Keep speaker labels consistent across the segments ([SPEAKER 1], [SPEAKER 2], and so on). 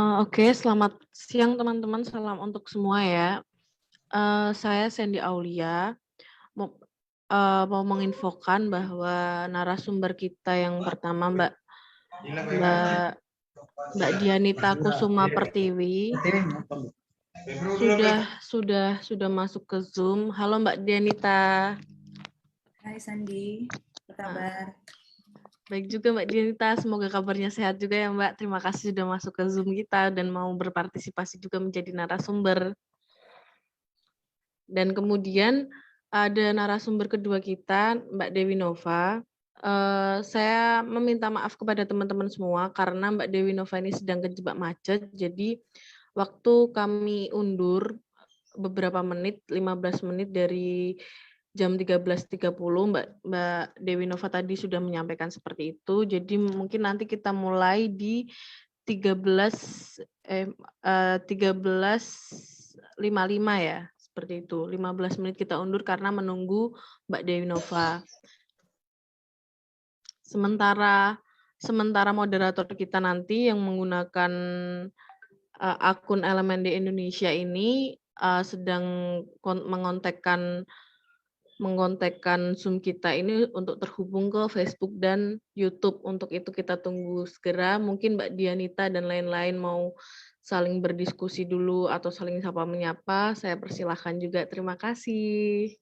[SPEAKER 1] Oke, selamat siang teman-teman, salam untuk semua ya. Saya Sandy Aulia, mau mau menginfokan bahwa narasumber kita yang pertama Mbak Mbak Dianita Kusuma Pertiwi sudah masuk ke Zoom. Halo Mbak Dianita.
[SPEAKER 2] Hai Sandi, apa kabar?
[SPEAKER 1] Baik juga Mbak Dianita, semoga kabarnya sehat juga ya Mbak. Terima kasih sudah masuk ke Zoom kita dan mau berpartisipasi juga menjadi narasumber. Dan kemudian ada narasumber kedua kita, Mbak Dewi Nova. Saya meminta maaf kepada teman-teman semua karena Mbak Dewi Nova ini sedang kejebak macet, jadi waktu kami undur beberapa menit, 15 menit dari jam 13.30, Mbak Dewi Nova tadi sudah menyampaikan seperti itu, jadi mungkin nanti kita mulai di 13.55 ya, seperti itu. 15 menit kita undur karena menunggu Mbak Dewi Nova. Sementara moderator kita nanti yang menggunakan akun Elemen di Indonesia ini sedang mengontekkan Zoom kita ini untuk terhubung ke Facebook dan YouTube. Untuk itu kita tunggu segera. Mungkin Mbak Dianita dan lain-lain mau saling berdiskusi dulu atau saling sapa menyapa. Saya persilahkan juga. Terima kasih.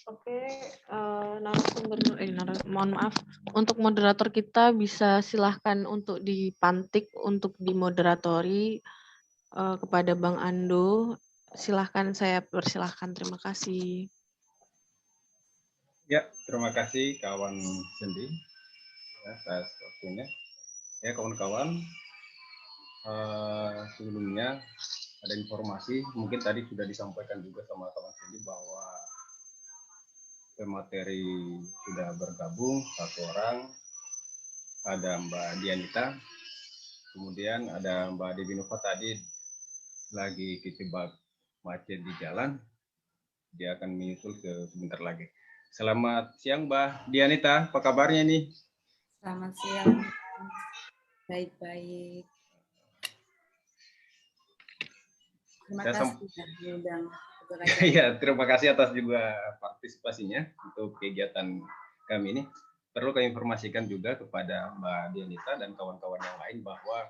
[SPEAKER 1] Oke, mohon maaf, untuk moderator kita bisa silahkan untuk dipantik untuk dimoderatori kepada Bang Ando. Silahkan, saya persilahkan. Terima kasih.
[SPEAKER 3] Ya, terima kasih kawan Sendi atas waktunya. Ya kawan-kawan, sebelumnya ada informasi, mungkin tadi sudah disampaikan juga sama kawan Sendi bahwa pemateri sudah bergabung satu orang, ada Mbak Dianita, kemudian ada Mbak Devi Nova tadi lagi kecebak macet di jalan, dia akan menyusul ke sebentar lagi. Selamat siang Mbak Dianita, apa kabarnya nih?
[SPEAKER 2] Selamat siang. Baik-baik. Terima kasih sudah diundang.
[SPEAKER 3] Ya, terima kasih atas juga partisipasinya untuk kegiatan kami ini. Perlu kami informasikan juga kepada Mbak Dianita dan kawan-kawan yang lain bahwa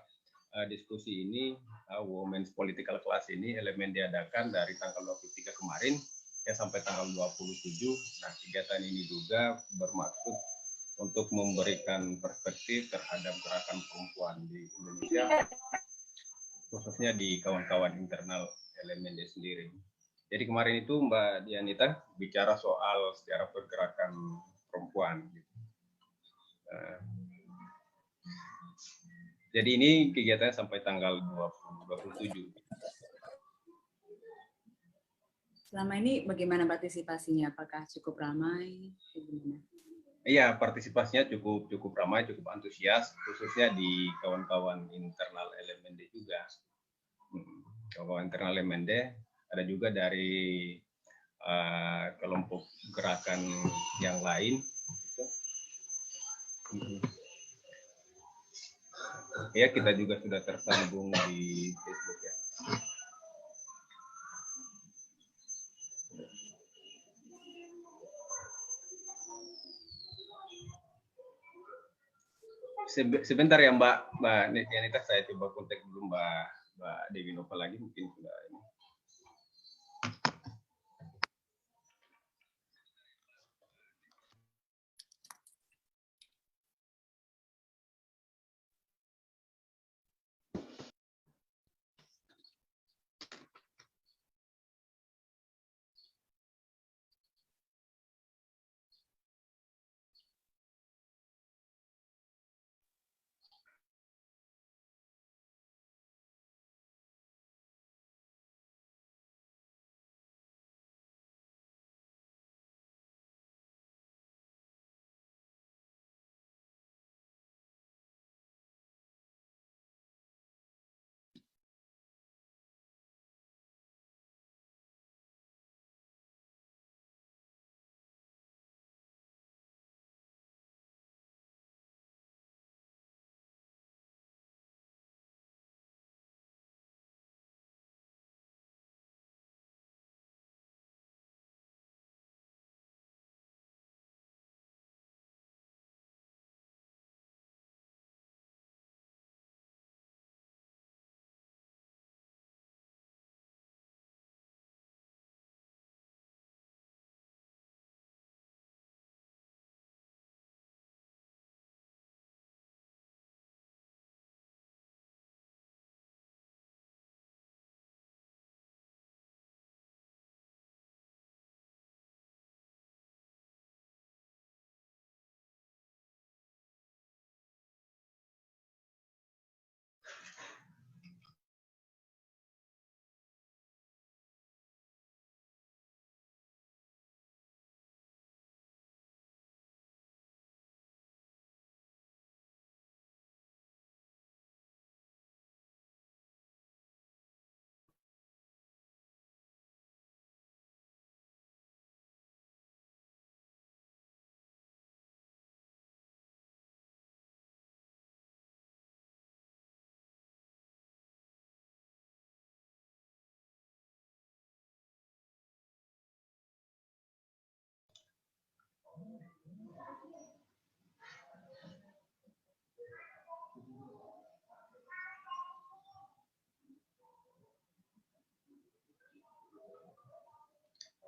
[SPEAKER 3] diskusi ini, Women's Political Class ini elemen diadakan dari tanggal 23 kemarin ya sampai tanggal 27. Nah, kegiatan ini juga bermaksud untuk memberikan perspektif terhadap gerakan perempuan di Indonesia, khususnya di kawan-kawan internal LMND sendiri. Jadi kemarin itu Mbak Dianita bicara soal sejarah pergerakan perempuan. Jadi ini kegiatannya sampai tanggal 27.
[SPEAKER 2] Selama ini bagaimana partisipasinya? Apakah cukup ramai?
[SPEAKER 3] Iya, partisipasinya cukup ramai, cukup antusias, khususnya di kawan-kawan internal LMND juga. Kawan-kawan internal LMND, ada juga dari kelompok gerakan yang lain. Ya, kita juga sudah tersambung di Facebook ya. Sebentar ya Mbak Yanita, saya coba kontak dulu Mbak Devi Nova lagi, mungkin sudah ini.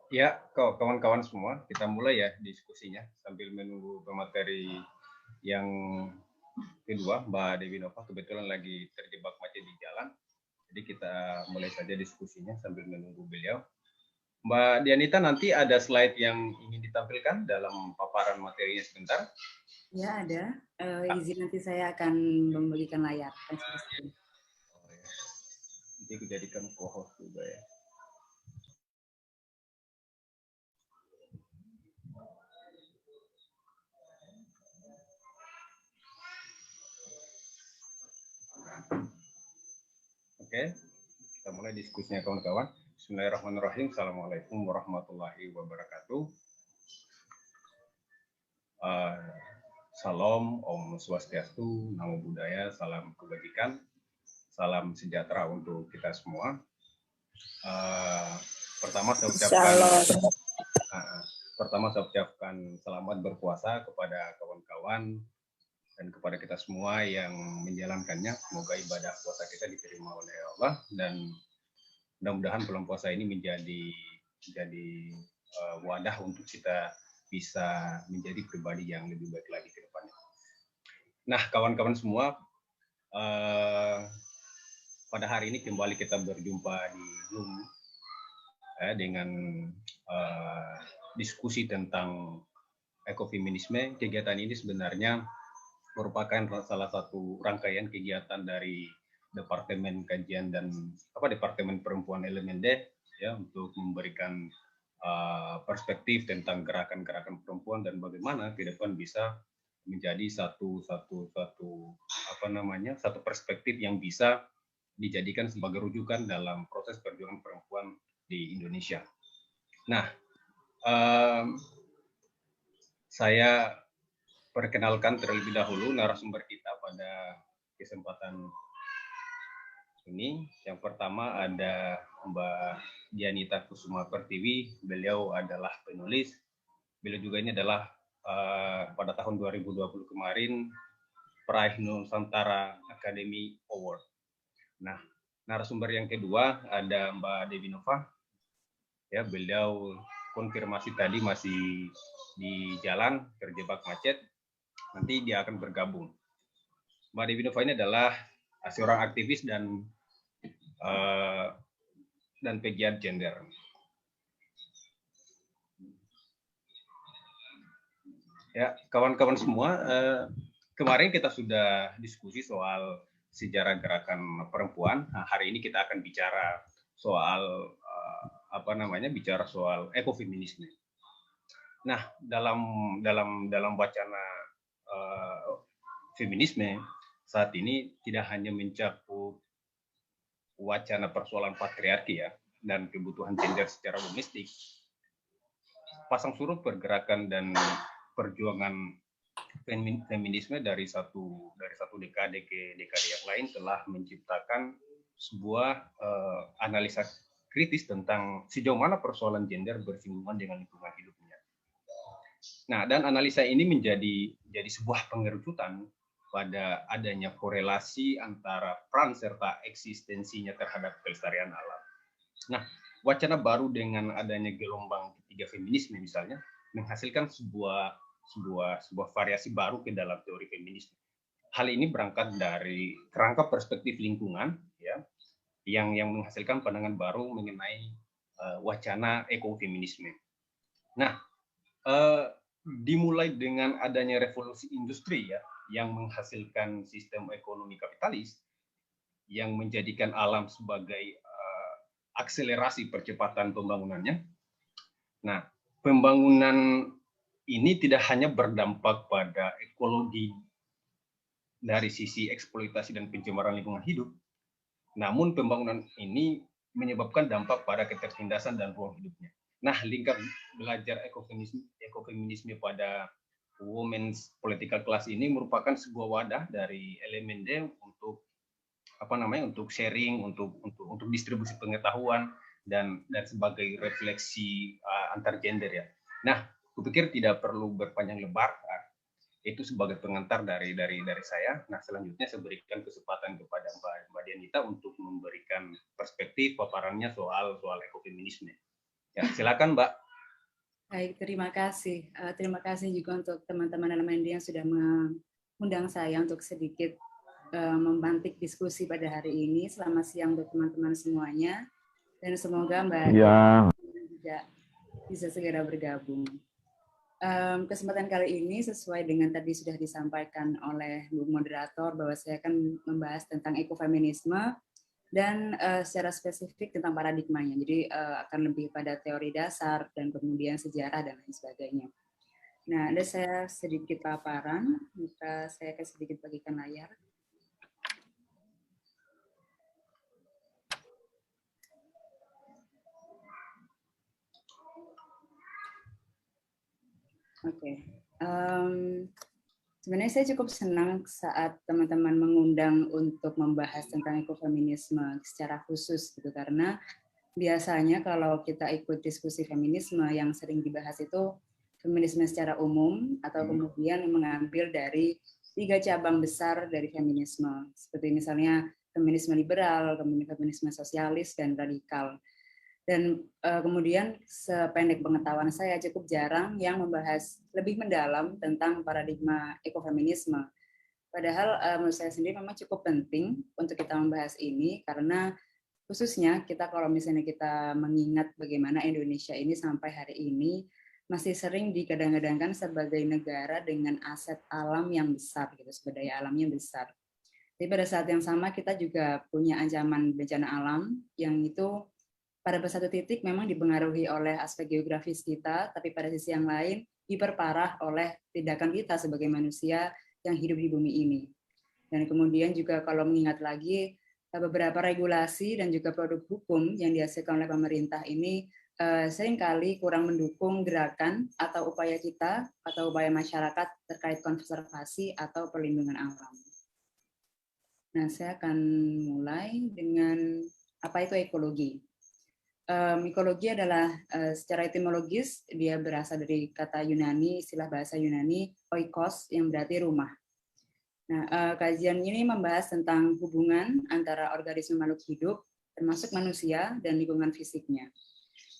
[SPEAKER 3] Ya, kawan-kawan semua, kita mulai ya diskusinya sambil menunggu pemateri yang kedua, Mbak Dewi Nova kebetulan lagi terjebak macet di jalan. Jadi kita mulai saja diskusinya sambil menunggu beliau. Mbak Dianita, nanti ada slide yang ingin ditampilkan dalam paparan materinya sebentar.
[SPEAKER 2] Ya, ada. Izin nanti saya akan membagikan layar.
[SPEAKER 3] Jadi aku jadikan co-host juga ya. Oke, kita mulai diskusinya kawan-kawan. Bismillahirrahmanirrahim. Assalamualaikum warahmatullahi wabarakatuh. Salam, Om Swastiastu, Namo Buddhaya, salam kebajikan, salam sejahtera untuk kita semua. Pertama saya ucapkan selamat berpuasa kepada kawan-kawan dan kepada kita semua yang menjalankannya. Semoga ibadah puasa kita diterima oleh Allah dan mudah-mudahan bulan puasa ini menjadi wadah untuk kita bisa menjadi pribadi yang lebih baik lagi ke depannya. Nah, kawan-kawan semua, pada hari ini kembali kita berjumpa di Zoom dengan diskusi tentang ekofeminisme. Kegiatan ini sebenarnya merupakan salah satu rangkaian kegiatan dari Departemen Kajian dan Departemen Perempuan LMND ya untuk memberikan perspektif tentang gerakan-gerakan perempuan dan bagaimana ke depan bisa menjadi satu perspektif yang bisa dijadikan sebagai rujukan dalam proses perjuangan perempuan di Indonesia. Nah, saya perkenalkan terlebih dahulu narasumber kita pada kesempatan ini. Yang pertama ada Mbak Dianita Kusuma Pertiwi. Beliau adalah penulis. Beliau juga ini adalah pada tahun 2020 kemarin peraih Nusantara Academy Award. Nah, narasumber yang kedua ada Mbak Dewi Nova. Ya, beliau konfirmasi tadi masih di jalan terjebak macet. Nanti dia akan bergabung. Mbak Dewi Nova ini adalah seorang aktivis dan pegiat gender. Ya, kawan-kawan semua, kemarin kita sudah diskusi soal sejarah gerakan perempuan. Nah, hari ini kita akan bicara soal bicara soal ekofeminisme. Nah, dalam wacana feminisme saat ini tidak hanya mencakup wacana persoalan patriarki ya dan kebutuhan gender secara domestik. Pasang surut pergerakan dan perjuangan feminisme dari satu dekade ke dekade yang lain telah menciptakan sebuah analisa kritis tentang sejauh mana persoalan gender bersinggungan dengan lingkungan hidupnya. Nah, dan analisa ini menjadi sebuah pengerucutan pada adanya korelasi antara peran serta eksistensinya terhadap kelestarian alam. Nah, wacana baru dengan adanya gelombang ketiga feminisme misalnya menghasilkan sebuah variasi baru ke dalam teori feminisme. Hal ini berangkat dari kerangka perspektif lingkungan ya yang menghasilkan pandangan baru mengenai wacana ekofeminisme. Nah, dimulai dengan adanya revolusi industri ya yang menghasilkan sistem ekonomi kapitalis yang menjadikan alam sebagai akselerasi percepatan pembangunannya. Nah, pembangunan ini tidak hanya berdampak pada ekologi dari sisi eksploitasi dan pencemaran lingkungan hidup, namun pembangunan ini menyebabkan dampak pada ketertindasan dan ruang hidupnya. Nah, lingkar belajar ekofeminisme pada Women's Political Class ini merupakan sebuah wadah dari LMND untuk untuk sharing, untuk distribusi pengetahuan dan sebagai refleksi antar gender ya. Nah, kupikir tidak perlu berpanjang lebar. Itu sebagai pengantar dari saya. Nah, selanjutnya saya berikan kesempatan kepada Mbak Dianita untuk memberikan perspektif paparannya soal ekofeminisme. Ya, silakan Mbak.
[SPEAKER 2] Baik, terima kasih. Terima kasih juga untuk teman-teman LMND yang sudah mengundang saya untuk sedikit memantik diskusi pada hari ini. Selamat siang untuk teman-teman semuanya. Dan semoga Mbak juga bisa segera bergabung. Kesempatan kali ini sesuai dengan tadi sudah disampaikan oleh Bu Moderator bahwa saya akan membahas tentang ekofeminisme dan secara spesifik tentang paradigmanya. Jadi akan lebih pada teori dasar dan kemudian sejarah dan lain sebagainya. Nah, ada saya sedikit paparan, maka saya akan sedikit bagikan layar. Oke. Sebenarnya saya cukup senang saat teman-teman mengundang untuk membahas tentang ekofeminisme secara khusus gitu, karena biasanya kalau kita ikut diskusi feminisme yang sering dibahas itu feminisme secara umum atau kemudian mengambil dari 3 cabang besar dari feminisme, seperti misalnya feminisme liberal, kemudian feminisme sosialis dan radikal. Dan kemudian sependek pengetahuan saya cukup jarang yang membahas lebih mendalam tentang paradigma ekofeminisme. Padahal menurut saya sendiri memang cukup penting untuk kita membahas ini karena khususnya kita kalau misalnya kita mengingat bagaimana Indonesia ini sampai hari ini masih sering digadang-gadangkan sebagai negara dengan aset alam yang besar, gitu, sumber daya alamnya besar. Tapi pada saat yang sama kita juga punya ancaman bencana alam yang itu pada satu titik memang dipengaruhi oleh aspek geografis kita, tapi pada sisi yang lain diperparah oleh tindakan kita sebagai manusia yang hidup di bumi ini. Dan kemudian juga kalau mengingat lagi beberapa regulasi dan juga produk hukum yang dihasilkan oleh pemerintah ini seringkali kurang mendukung gerakan atau upaya kita atau upaya masyarakat terkait konservasi atau perlindungan alam. Nah, saya akan mulai dengan apa itu ekologi. Ekologi adalah secara etimologis dia berasal dari kata Yunani, istilah bahasa Yunani oikos yang berarti rumah. Nah, kajian ini membahas tentang hubungan antara organisme makhluk hidup termasuk manusia dan lingkungan fisiknya.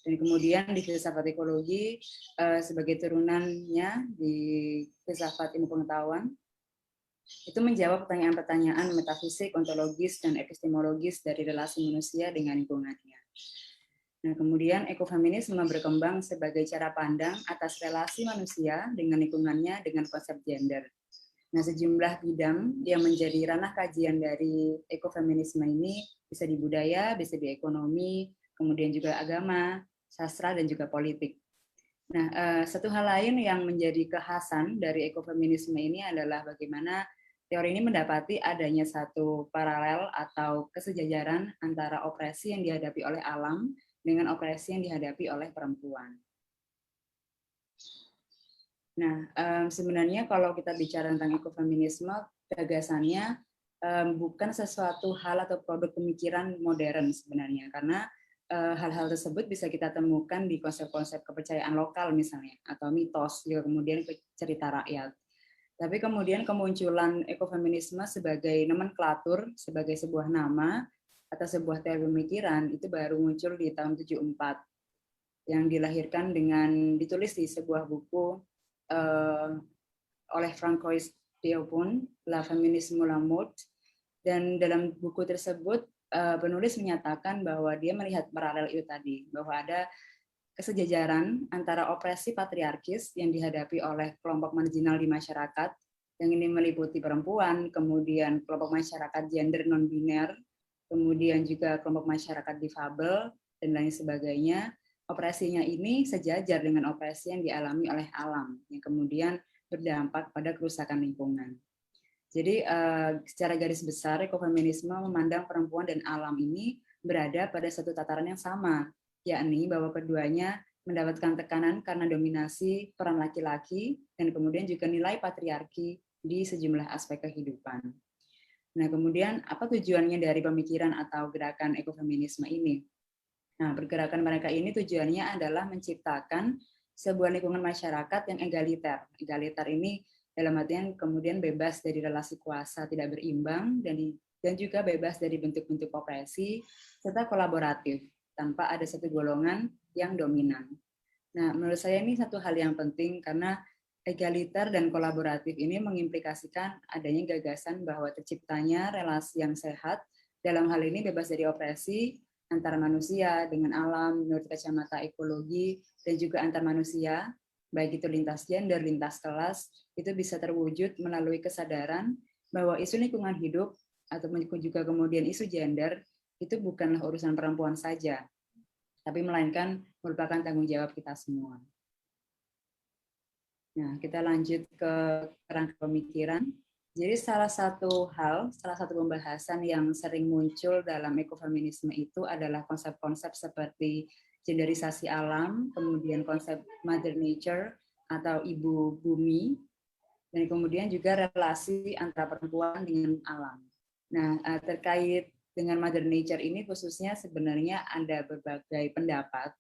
[SPEAKER 2] Dan kemudian di filsafat ekologi sebagai turunannya di filsafat ilmu pengetahuan itu menjawab pertanyaan-pertanyaan metafisik, ontologis, dan epistemologis dari relasi manusia dengan lingkungannya. Nah, kemudian ekofeminisme berkembang sebagai cara pandang atas relasi manusia dengan lingkungannya dengan konsep gender. Nah, sejumlah bidang yang menjadi ranah kajian dari ekofeminisme ini bisa di budaya, bisa di ekonomi, kemudian juga agama, sastra, dan juga politik. Nah, satu hal lain yang menjadi kekhasan dari ekofeminisme ini adalah bagaimana teori ini mendapati adanya satu paralel atau kesejajaran antara opresi yang dihadapi oleh alam dengan opresi yang dihadapi oleh perempuan. Nah, sebenarnya kalau kita bicara tentang ekofeminisme, gagasannya bukan sesuatu hal atau produk pemikiran modern sebenarnya, karena hal-hal tersebut bisa kita temukan di konsep-konsep kepercayaan lokal misalnya, atau mitos, juga kemudian cerita rakyat. Tapi kemudian kemunculan ekofeminisme sebagai nomenklatur, sebagai sebuah nama, atau sebuah teori pemikiran, itu baru muncul di tahun 74, yang dilahirkan dengan ditulis di sebuah buku oleh Francois Diopon, La Feminisme la Mode, dan dalam buku tersebut penulis menyatakan bahwa dia melihat paralel itu tadi, bahwa ada kesejajaran antara opresi patriarkis yang dihadapi oleh kelompok marginal di masyarakat, yang ini meliputi perempuan, kemudian kelompok masyarakat gender non-biner, kemudian juga kelompok masyarakat difabel, dan lain sebagainya. Opresinya ini sejajar dengan opresi yang dialami oleh alam, yang kemudian berdampak pada kerusakan lingkungan. Jadi secara garis besar ekofeminisme memandang perempuan dan alam ini berada pada satu tataran yang sama, yakni bahwa keduanya mendapatkan tekanan karena dominasi peran laki-laki dan kemudian juga nilai patriarki di sejumlah aspek kehidupan. Nah, kemudian apa tujuannya dari pemikiran atau gerakan ekofeminisme ini? Nah, pergerakan mereka ini tujuannya adalah menciptakan sebuah lingkungan masyarakat yang egaliter. Egaliter ini dalam artian kemudian bebas dari relasi kuasa tidak berimbang dan juga bebas dari bentuk-bentuk opresi serta kolaboratif. tanpa ada satu golongan yang dominan. Nah, menurut saya ini satu hal yang penting karena egaliter dan kolaboratif ini mengimplikasikan adanya gagasan bahwa terciptanya relasi yang sehat, dalam hal ini bebas dari opresi antara manusia dengan alam menurut kacamata ekologi, dan juga antar manusia, baik itu lintas gender, lintas kelas, itu bisa terwujud melalui kesadaran bahwa isu lingkungan hidup ataupun juga kemudian isu gender itu bukanlah urusan perempuan saja, tapi melainkan merupakan tanggung jawab kita semua. Nah, kita lanjut ke kerangka pemikiran. Jadi salah satu pembahasan yang sering muncul dalam ekofeminisme itu adalah konsep-konsep seperti genderisasi alam, kemudian konsep Mother Nature atau ibu bumi, dan kemudian juga relasi antara perempuan dengan alam. Nah, terkait dengan Mother Nature ini khususnya sebenarnya ada berbagai pendapat.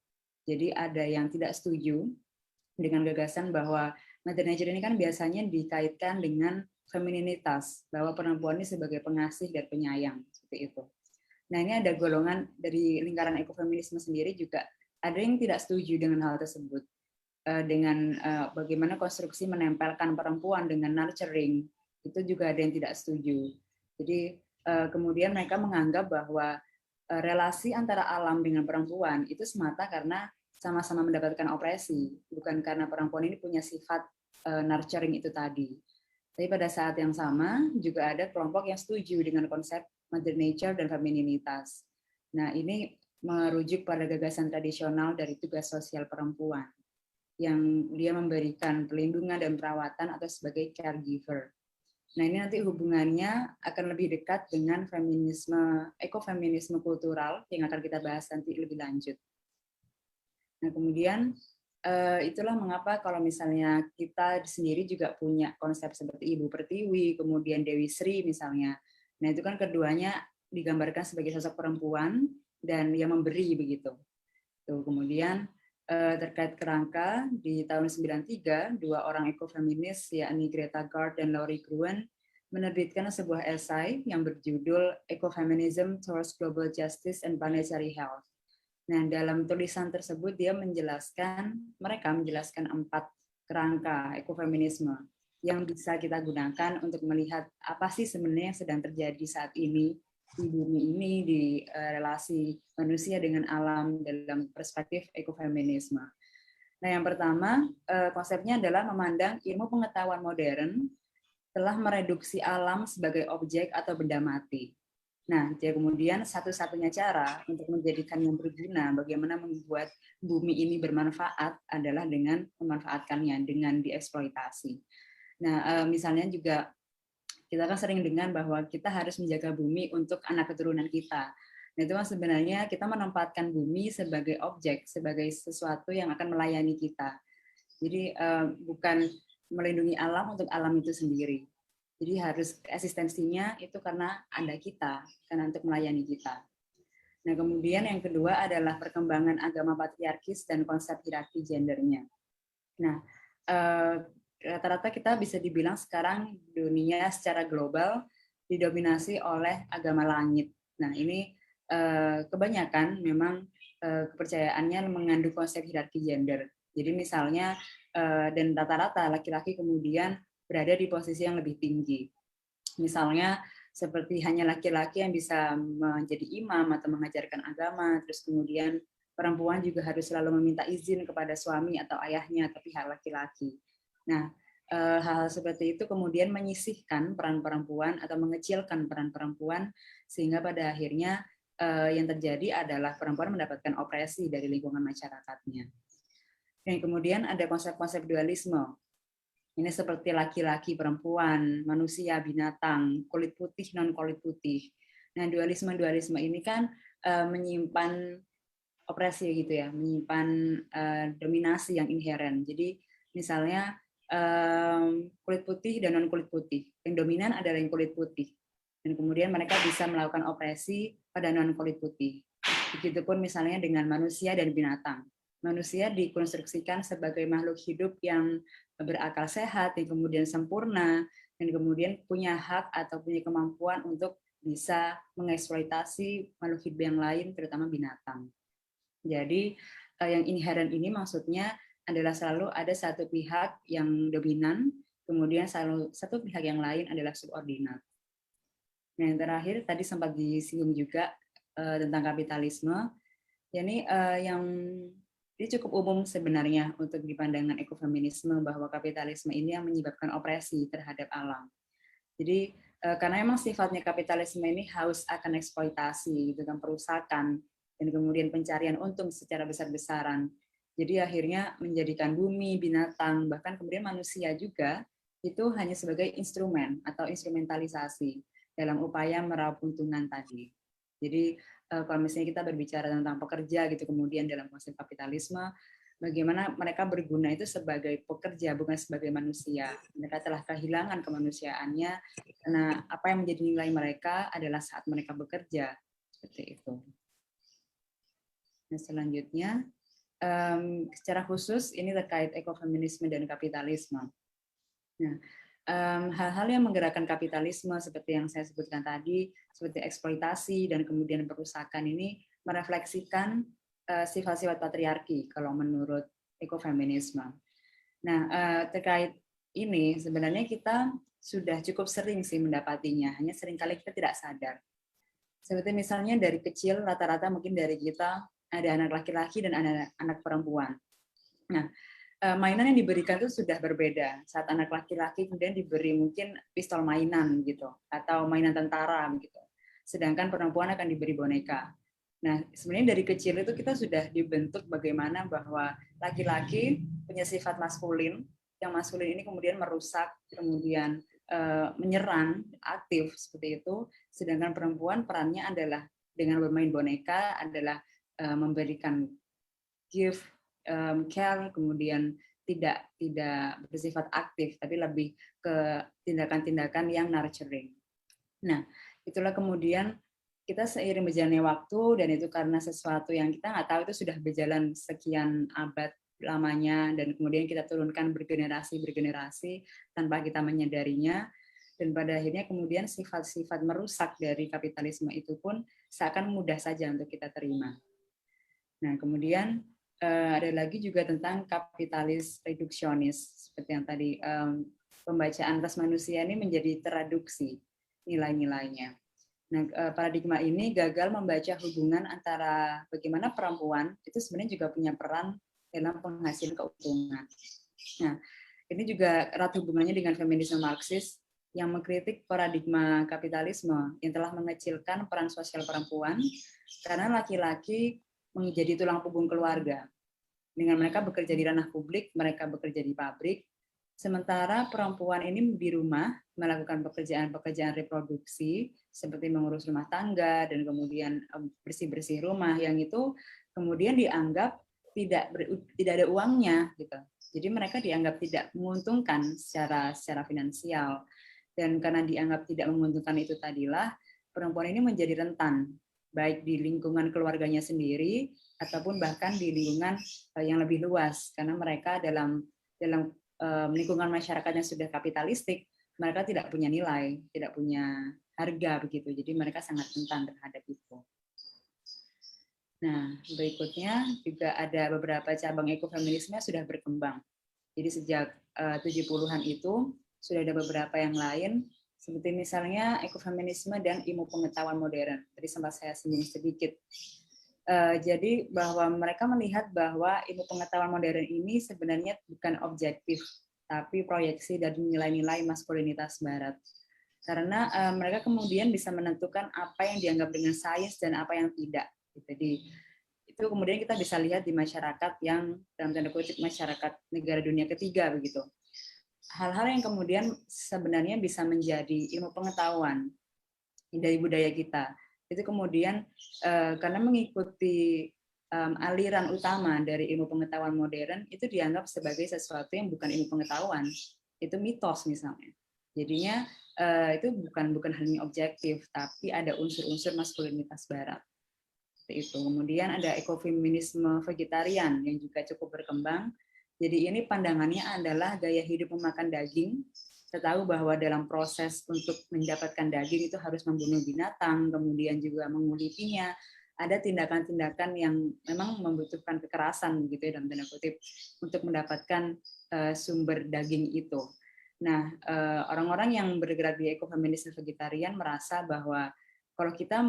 [SPEAKER 2] Jadi ada yang tidak setuju dengan gagasan bahwa Mother Nature ini kan biasanya dikaitkan dengan femininitas, bahwa perempuan ini sebagai pengasih dan penyayang, seperti itu. Nah, ini ada golongan dari lingkaran ekofeminisme sendiri juga ada yang tidak setuju dengan hal tersebut, dengan bagaimana konstruksi menempelkan perempuan dengan nurturing, itu juga ada yang tidak setuju. Jadi kemudian mereka menganggap bahwa relasi antara alam dengan perempuan itu semata karena sama-sama mendapatkan opresi, bukan karena perempuan ini punya sifat nurturing itu tadi. Tapi pada saat yang sama juga ada kelompok yang setuju dengan konsep Mother Nature dan femininitas. Nah, ini merujuk pada gagasan tradisional dari tugas sosial perempuan, yang dia memberikan pelindungan dan perawatan atau sebagai caregiver. Nah, ini nanti hubungannya akan lebih dekat dengan feminisme, ekofeminisme kultural yang akan kita bahas nanti lebih lanjut. Nah, kemudian itulah mengapa kalau misalnya kita sendiri juga punya konsep seperti Ibu Pertiwi, kemudian Dewi Sri misalnya. Nah, itu kan keduanya digambarkan sebagai sosok perempuan dan yang memberi begitu. Tuh, kemudian terkait kerangka di tahun 93, dua orang ekofeminis yakni Greta Gard dan Laurie Gruen menerbitkan sebuah esai yang berjudul Ecofeminism Towards Global Justice and Planetary Health. Nah, dalam tulisan tersebut mereka menjelaskan 4 kerangka ekofeminisme yang bisa kita gunakan untuk melihat apa sih sebenarnya yang sedang terjadi saat ini di bumi ini, di relasi manusia dengan alam dalam perspektif ekofeminisme. Nah, yang pertama konsepnya adalah memandang ilmu pengetahuan modern telah mereduksi alam sebagai objek atau benda mati. Nah, jadi kemudian satu-satunya cara untuk menjadikan yang berguna, bagaimana membuat bumi ini bermanfaat adalah dengan memanfaatkannya, dengan dieksploitasi. Nah, misalnya juga kita kan sering dengar bahwa kita harus menjaga bumi untuk anak keturunan kita. Nah, itu kan sebenarnya kita menempatkan bumi sebagai objek, sebagai sesuatu yang akan melayani kita. Jadi bukan melindungi alam untuk alam itu sendiri. Jadi harus eksistensinya itu karena ada kita, karena untuk melayani kita. Nah, kemudian yang kedua adalah perkembangan agama patriarkis dan konsep hierarki gendernya. Nah, rata-rata kita bisa dibilang sekarang dunia secara global didominasi oleh agama langit. Nah, ini kebanyakan memang kepercayaannya mengandung konsep hierarki gender. Jadi misalnya, dan rata-rata laki-laki kemudian berada di posisi yang lebih tinggi. Misalnya seperti hanya laki-laki yang bisa menjadi imam atau mengajarkan agama, terus kemudian perempuan juga harus selalu meminta izin kepada suami atau ayahnya, tapi hal laki-laki. Nah, hal seperti itu kemudian menyisihkan peran perempuan atau mengecilkan peran perempuan, sehingga pada akhirnya yang terjadi adalah perempuan mendapatkan opresi dari lingkungan masyarakatnya. Dan kemudian ada konsep-konsep dualisme. Ini seperti laki-laki, perempuan, manusia, binatang, kulit putih, non-kulit putih. Nah, dualisme ini kan menyimpan opresi gitu ya, menyimpan dominasi yang inheren. Jadi misalnya kulit putih dan non-kulit putih. Yang dominan adalah yang kulit putih. Dan kemudian mereka bisa melakukan opresi pada non-kulit putih. Begitupun misalnya dengan manusia dan binatang. Manusia dikonstruksikan sebagai makhluk hidup yang berakal sehat, yang kemudian sempurna, dan kemudian punya hak atau punya kemampuan untuk bisa mengeksploitasi makhluk hidup yang lain, terutama binatang. Jadi yang inherent ini maksudnya adalah selalu ada satu pihak yang dominan, kemudian selalu satu pihak yang lain adalah subordinat. Nah, yang terakhir tadi sempat disinggung juga tentang kapitalisme. Jadi yang ini cukup umum sebenarnya untuk di pandangan ekofeminisme bahwa kapitalisme ini yang menyebabkan opresi terhadap alam. Jadi karena memang sifatnya kapitalisme ini haus akan eksploitasi, gitu kan, perusakan, dan kemudian pencarian untung secara besar-besaran. Jadi akhirnya menjadikan bumi, binatang, bahkan kemudian manusia juga itu hanya sebagai instrumen atau instrumentalisasi dalam upaya meraup keuntungan tadi. Jadi kalau misalnya kita berbicara tentang pekerja gitu, kemudian dalam konsep kapitalisme, bagaimana mereka berguna itu sebagai pekerja, bukan sebagai manusia. Mereka telah kehilangan kemanusiaannya, karena apa yang menjadi nilai mereka adalah saat mereka bekerja. Seperti itu. Nah, selanjutnya, secara khusus ini terkait ekofeminisme dan kapitalisme. Nah, hal-hal yang menggerakkan kapitalisme seperti yang saya sebutkan tadi, seperti eksploitasi dan kemudian perusakan ini merefleksikan sifat-sifat patriarki kalau menurut ekofeminisme. Nah, terkait ini sebenarnya kita sudah cukup sering sih mendapatinya, hanya seringkali kita tidak sadar. Seperti misalnya dari kecil rata-rata mungkin dari kita ada anak laki-laki dan anak perempuan. Nah, mainan yang diberikan itu sudah berbeda. Saat anak laki-laki kemudian diberi mungkin pistol mainan gitu, atau mainan tentara gitu. Sedangkan perempuan akan diberi boneka. Nah, sebenarnya dari kecil itu kita sudah dibentuk bagaimana bahwa laki-laki punya sifat maskulin, yang maskulin ini kemudian merusak, kemudian menyerang, aktif seperti itu. Sedangkan perempuan perannya adalah dengan bermain boneka adalah memberikan gift, care, kemudian tidak bersifat aktif, tapi lebih ke tindakan-tindakan yang nurturing. Nah, itulah kemudian kita seiring berjalannya waktu, dan itu karena sesuatu yang kita nggak tahu itu sudah berjalan sekian abad lamanya, dan kemudian kita turunkan bergenerasi tanpa kita menyadarinya, dan pada akhirnya kemudian sifat-sifat merusak dari kapitalisme itu pun seakan mudah saja untuk kita terima. Nah, kemudian ada lagi juga tentang kapitalis reduksionis, seperti yang tadi pembacaan ras manusia ini menjadi teraduksi nilai-nilainya. Nah, paradigma ini gagal membaca hubungan antara bagaimana perempuan itu sebenarnya juga punya peran dalam penghasil keuntungan. Nah, ini juga erat hubungannya dengan feminisme Marxis yang mengkritik paradigma kapitalisme yang telah mengecilkan peran sosial perempuan karena laki-laki menjadi tulang punggung keluarga. Dengan mereka bekerja di ranah publik, mereka bekerja di pabrik, sementara perempuan ini di rumah melakukan pekerjaan-pekerjaan reproduksi seperti mengurus rumah tangga dan kemudian bersih-bersih rumah, yang itu kemudian dianggap tidak ada uangnya gitu. Jadi mereka dianggap tidak menguntungkan secara finansial, dan karena dianggap tidak menguntungkan itu tadilah perempuan ini menjadi rentan baik di lingkungan keluarganya sendiri ataupun bahkan di lingkungan yang lebih luas, karena mereka dalam lingkungan masyarakat yang sudah kapitalistik, mereka tidak punya nilai, tidak punya harga begitu. Jadi mereka sangat rentan terhadap itu. Nah, berikutnya juga ada beberapa cabang ekofeminisme sudah berkembang. Jadi sejak 70-an itu sudah ada beberapa yang lain, seperti misalnya ekofeminisme dan ilmu pengetahuan modern. Tadi sempat saya singgung sedikit. Jadi bahwa mereka melihat bahwa ilmu pengetahuan modern ini sebenarnya bukan objektif, tapi proyeksi dari nilai-nilai maskulinitas Barat. Karena mereka kemudian bisa menentukan apa yang dianggap dengan sains dan apa yang tidak. Jadi itu kemudian kita bisa lihat di masyarakat yang dalam tanda kutip masyarakat negara dunia ketiga begitu. Hal-hal yang kemudian sebenarnya bisa menjadi ilmu pengetahuan dari budaya kita. Itu kemudian karena mengikuti aliran utama dari ilmu pengetahuan modern, itu dianggap sebagai sesuatu yang bukan ilmu pengetahuan, itu mitos misalnya. Jadinya itu bukan hanya objektif, tapi ada unsur-unsur maskulinitas Barat. Seperti itu. Kemudian ada ekofeminisme vegetarian yang juga cukup berkembang. Jadi ini pandangannya adalah gaya hidup memakan daging. Kita tahu bahwa dalam proses untuk mendapatkan daging itu harus membunuh binatang, kemudian juga mengulitinya, ada tindakan-tindakan yang memang membutuhkan kekerasan gitu ya dalam tanda kutip untuk mendapatkan sumber daging itu. Nah, orang-orang yang bergerak di ekofeminisme vegetarian merasa bahwa kalau kita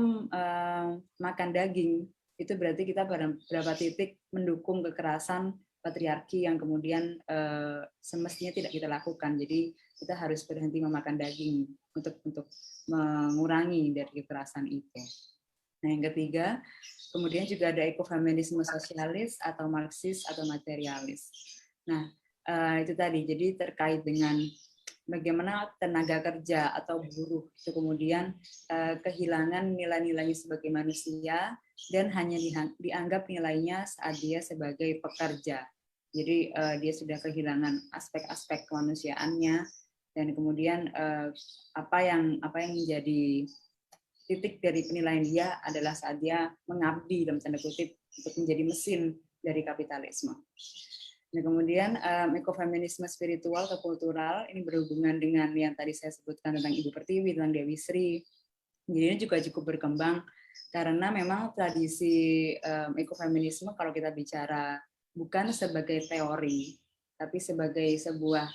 [SPEAKER 2] makan daging itu berarti kita pada beberapa titik mendukung kekerasan patriarki yang kemudian semestinya tidak kita lakukan. Jadi kita harus berhenti memakan daging untuk mengurangi dari kekerasan itu. Nah, yang ketiga, kemudian juga ada ekofeminisme sosialis atau marxis atau materialis. Nah, itu tadi, jadi terkait dengan bagaimana tenaga kerja atau buruh itu kemudian kehilangan nilai-nilainya sebagai manusia dan hanya dianggap nilainya saat dia sebagai pekerja. Jadi dia sudah kehilangan aspek-aspek kemanusiaannya dan kemudian apa yang menjadi titik dari penilaian dia adalah saat dia mengabdi dalam tanda kutip untuk menjadi mesin dari kapitalisme. Nah, kemudian ekofeminisme spiritual atau kultural ini berhubungan dengan yang tadi saya sebutkan tentang Ibu Pertiwi, tentang Dewi Sri. Jadi ini juga cukup berkembang karena memang tradisi ekofeminisme kalau kita bicara bukan sebagai teori, tapi sebagai sebuah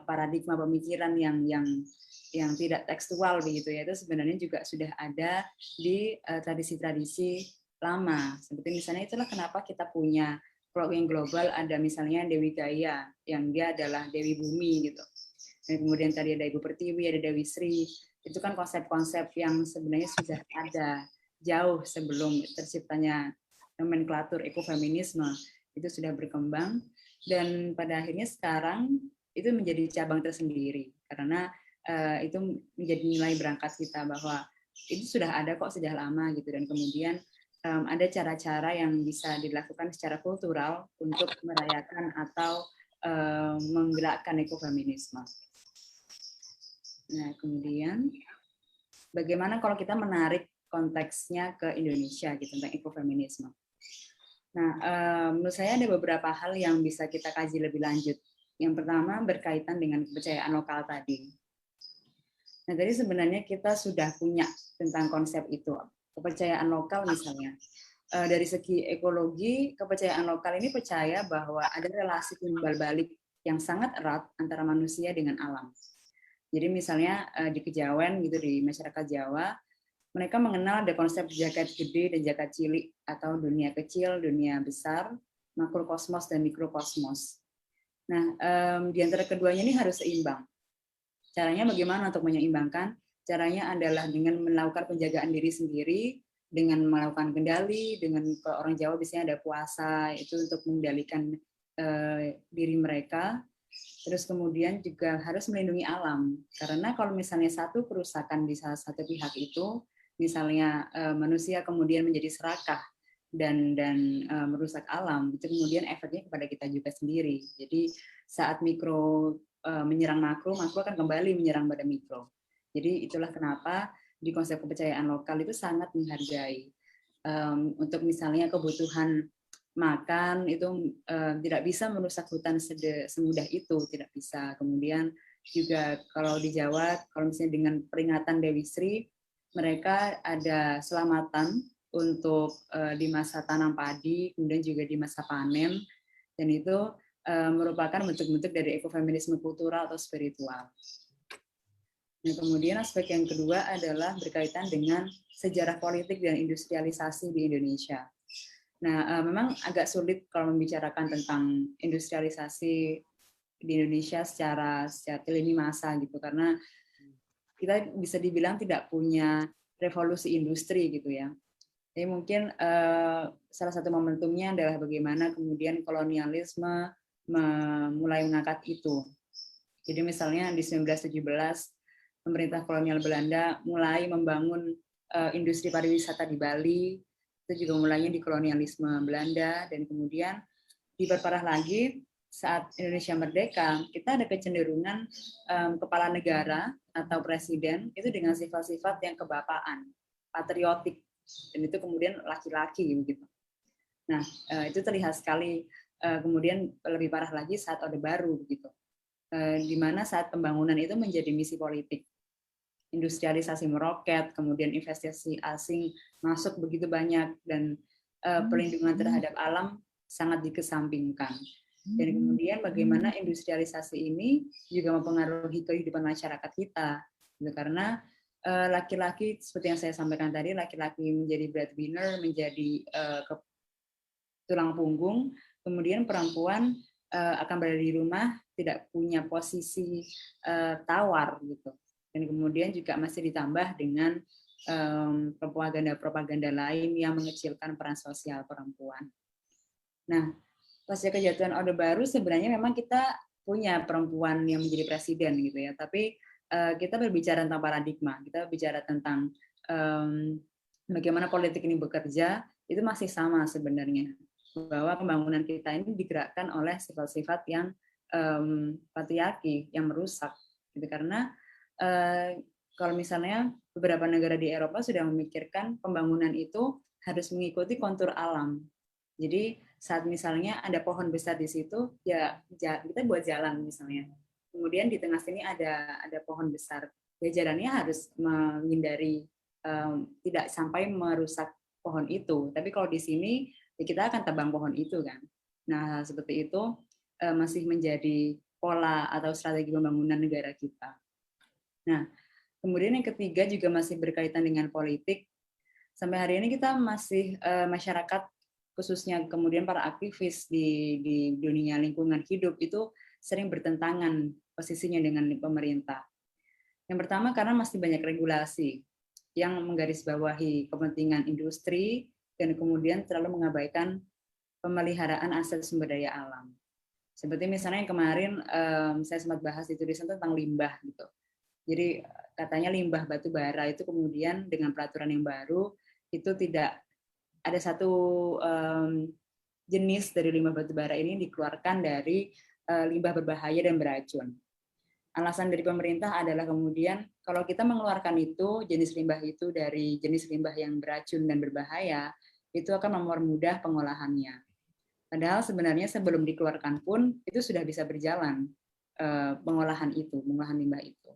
[SPEAKER 2] paradigma pemikiran yang tidak tekstual begitu ya, itu sebenarnya juga sudah ada di tradisi-tradisi lama. Seperti misalnya itulah kenapa kita punya kalau yang global ada misalnya Dewi Gaya yang dia adalah Dewi Bumi gitu. Dan kemudian tadi ada Ibu Pertiwi, ada Dewi Sri. Itu kan konsep-konsep yang sebenarnya sudah ada jauh sebelum terciptanya nomenklatur ekofeminisme. Itu sudah berkembang dan pada akhirnya sekarang itu menjadi cabang tersendiri karena itu menjadi nilai berangkat kita bahwa itu sudah ada kok sejak lama gitu dan kemudian ada cara-cara yang bisa dilakukan secara kultural untuk merayakan atau menggerakkan ekofeminisme. Nah, kemudian bagaimana kalau kita menarik konteksnya ke Indonesia gitu tentang ekofeminisme. Nah, menurut saya ada beberapa hal yang bisa kita kaji lebih lanjut. Yang pertama berkaitan dengan kepercayaan lokal tadi. Nah, tadi sebenarnya kita sudah punya tentang konsep itu. Kepercayaan lokal misalnya. Dari segi ekologi, kepercayaan lokal ini percaya bahwa ada relasi timbal balik yang sangat erat antara manusia dengan alam. Jadi misalnya di Kejawen gitu, di masyarakat Jawa, mereka mengenal ada konsep jagat gede dan jagat cilik atau dunia kecil, dunia besar, makrokosmos dan mikrokosmos. Nah, di antara keduanya ini harus seimbang. Caranya bagaimana untuk menyeimbangkan? Caranya adalah dengan melakukan penjagaan diri sendiri, dengan melakukan kendali, dengan orang Jawa biasanya ada puasa, itu untuk mengendalikan diri mereka. Terus kemudian juga harus melindungi alam, karena kalau misalnya satu kerusakan di salah satu pihak itu, misalnya manusia kemudian menjadi serakah dan merusak alam, itu kemudian efeknya kepada kita juga sendiri. Jadi saat mikro menyerang makro, makro akan kembali menyerang pada mikro. Jadi itulah kenapa di konsep kepercayaan lokal itu sangat menghargai. Untuk misalnya kebutuhan makan itu tidak bisa merusak hutan semudah itu, tidak bisa. Kemudian juga kalau di Jawa, kalau misalnya dengan peringatan Dewi Sri, mereka ada selamatan untuk di masa tanam padi, kemudian juga di masa panen, dan itu merupakan bentuk-bentuk dari ekofeminisme kultural atau spiritual. Nah, kemudian aspek yang kedua adalah berkaitan dengan sejarah politik dan industrialisasi di Indonesia. Nah, memang agak sulit kalau membicarakan tentang industrialisasi di Indonesia secara lini masa gitu, karena kita bisa dibilang tidak punya revolusi industri gitu ya. Jadi mungkin salah satu momentumnya adalah bagaimana kemudian kolonialisme mulai mengangkat itu. Jadi misalnya di 1917 pemerintah kolonial Belanda mulai membangun industri pariwisata di Bali, itu juga mulainya di kolonialisme Belanda, dan kemudian diperparah lagi saat Indonesia merdeka, kita ada kecenderungan kepala negara atau presiden itu dengan sifat-sifat yang kebapaan, patriotik, dan itu kemudian laki-laki begitu. Nah, itu terlihat sekali. Kemudian lebih parah lagi saat Orde Baru begitu, di mana saat pembangunan itu menjadi misi politik. industrialisasi meroket, kemudian investasi asing masuk begitu banyak, dan perlindungan terhadap alam sangat dikesampingkan. Dan kemudian bagaimana industrialisasi ini juga mempengaruhi kehidupan masyarakat kita, gitu. Karena laki-laki seperti yang saya sampaikan tadi, laki-laki menjadi breadwinner, menjadi tulang punggung, kemudian perempuan akan berada di rumah, tidak punya posisi tawar gitu. Dan kemudian juga masih ditambah dengan propaganda lain yang mengecilkan peran sosial perempuan. Nah, pasca kejatuhan Orde Baru sebenarnya memang kita punya perempuan yang menjadi presiden gitu ya, tapi kita berbicara tentang paradigma, kita bicara tentang bagaimana politik ini bekerja, itu masih sama sebenarnya, bahwa pembangunan kita ini digerakkan oleh sifat-sifat yang patriarki, yang merusak gitu. Karena kalau misalnya beberapa negara di Eropa sudah memikirkan pembangunan itu harus mengikuti kontur alam. Jadi saat misalnya ada pohon besar di situ, ya kita buat jalan misalnya. Kemudian di tengah sini ada pohon besar. Ya jalannya harus menghindari tidak sampai merusak pohon itu. Tapi kalau di sini ya kita akan tebang pohon itu kan. Nah seperti itu masih menjadi pola atau strategi pembangunan negara kita. Nah, kemudian yang ketiga juga masih berkaitan dengan politik. Sampai hari ini kita masih masyarakat, khususnya kemudian para aktivis di dunia lingkungan hidup itu sering bertentangan posisinya dengan pemerintah. Yang pertama karena masih banyak regulasi yang menggarisbawahi kepentingan industri dan kemudian terlalu mengabaikan pemeliharaan aset sumber daya alam. Seperti misalnya yang kemarin saya sempat bahas di tulisan tentang limbah gitu. Jadi katanya limbah batu bara itu kemudian dengan peraturan yang baru itu tidak ada satu jenis dari limbah batu bara ini dikeluarkan dari limbah berbahaya dan beracun. Alasan dari pemerintah adalah kemudian kalau kita mengeluarkan itu jenis limbah itu dari jenis limbah yang beracun dan berbahaya, itu akan mempermudah pengolahannya. Padahal sebenarnya sebelum dikeluarkan pun itu sudah bisa berjalan pengolahan limbah itu.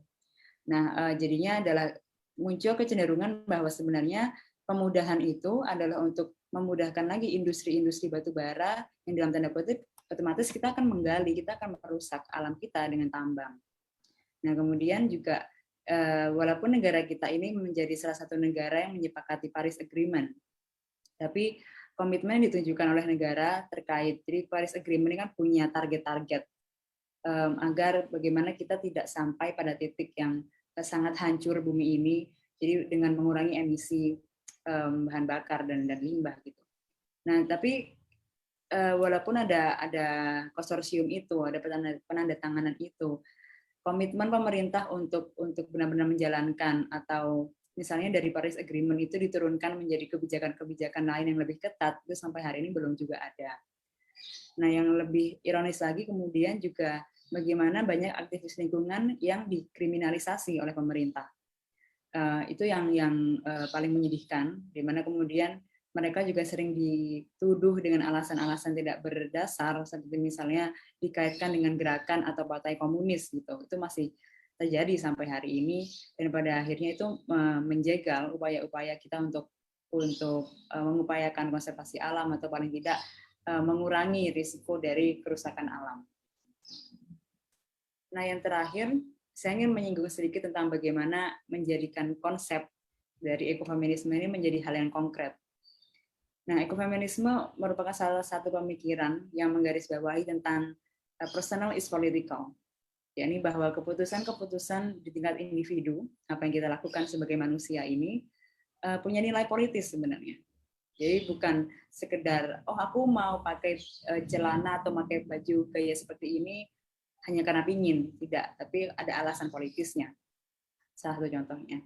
[SPEAKER 2] Nah, jadinya adalah muncul kecenderungan bahwa sebenarnya pemudahan itu adalah untuk memudahkan lagi industri-industri batu bara yang dalam tanda kutip otomatis kita akan menggali, kita akan merusak alam kita dengan tambang. Nah, kemudian juga walaupun negara kita ini menjadi salah satu negara yang menyepakati Paris Agreement, tapi komitmen yang ditunjukkan oleh negara terkait, jadi Paris Agreement ini kan punya target-target agar bagaimana kita tidak sampai pada titik yang sangat hancur bumi ini, jadi dengan mengurangi emisi bahan bakar dan limbah gitu. Nah, tapi walaupun ada konsorsium itu, ada penandatanganan itu, komitmen pemerintah untuk benar-benar menjalankan atau misalnya dari Paris Agreement itu diturunkan menjadi kebijakan-kebijakan lain yang lebih ketat, itu sampai hari ini belum juga ada. Nah, yang lebih ironis lagi kemudian juga bagaimana banyak aktivis lingkungan yang dikriminalisasi oleh pemerintah. Itu yang paling menyedihkan, di mana kemudian mereka juga sering dituduh dengan alasan-alasan tidak berdasar, seperti misalnya dikaitkan dengan gerakan atau partai komunis gitu. Itu masih terjadi sampai hari ini, dan pada akhirnya itu menjegal upaya-upaya kita untuk mengupayakan konservasi alam atau paling tidak mengurangi risiko dari kerusakan alam. Nah, yang terakhir, saya ingin menyinggung sedikit tentang bagaimana menjadikan konsep dari ekofeminisme ini menjadi hal yang konkret. Nah, ekofeminisme merupakan salah satu pemikiran yang menggarisbawahi tentang personal is political, yakni bahwa keputusan-keputusan di tingkat individu, apa yang kita lakukan sebagai manusia ini, punya nilai politis sebenarnya. Jadi bukan sekedar, oh aku mau pakai celana atau pakai baju gaya seperti ini hanya karena pingin, tidak, tapi ada alasan politisnya. Salah satu contohnya.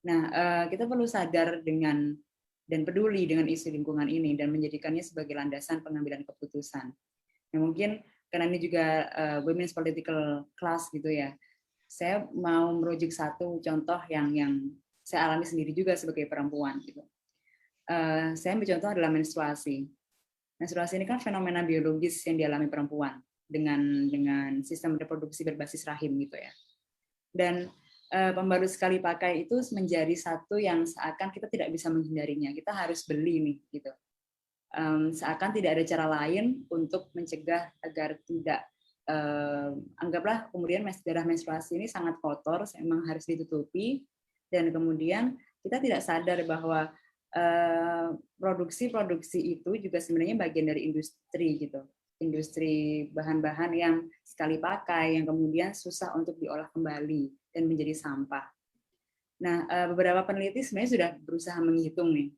[SPEAKER 2] Nah, kita perlu sadar dan peduli dengan isu lingkungan ini dan menjadikannya sebagai landasan pengambilan keputusan. Nah, mungkin karena ini juga women's political class gitu ya. Saya mau merujuk satu contoh yang saya alami sendiri juga sebagai perempuan gitu. Saya ambil contoh adalah menstruasi. Menstruasi ini kan fenomena biologis yang dialami perempuan dengan sistem reproduksi berbasis rahim gitu ya. Dan pembalut sekali pakai itu menjadi satu yang seakan kita tidak bisa menghindarinya. Kita harus beli nih, gitu. Seakan tidak ada cara lain untuk mencegah agar tidak anggaplah kemudian darah menstruasi ini sangat kotor, memang harus ditutupi, dan kemudian kita tidak sadar bahwa produksi itu juga sebenarnya bagian dari industri gitu, industri bahan-bahan yang sekali pakai yang kemudian susah untuk diolah kembali dan menjadi sampah. Nah, beberapa peneliti sebenarnya sudah berusaha menghitung nih.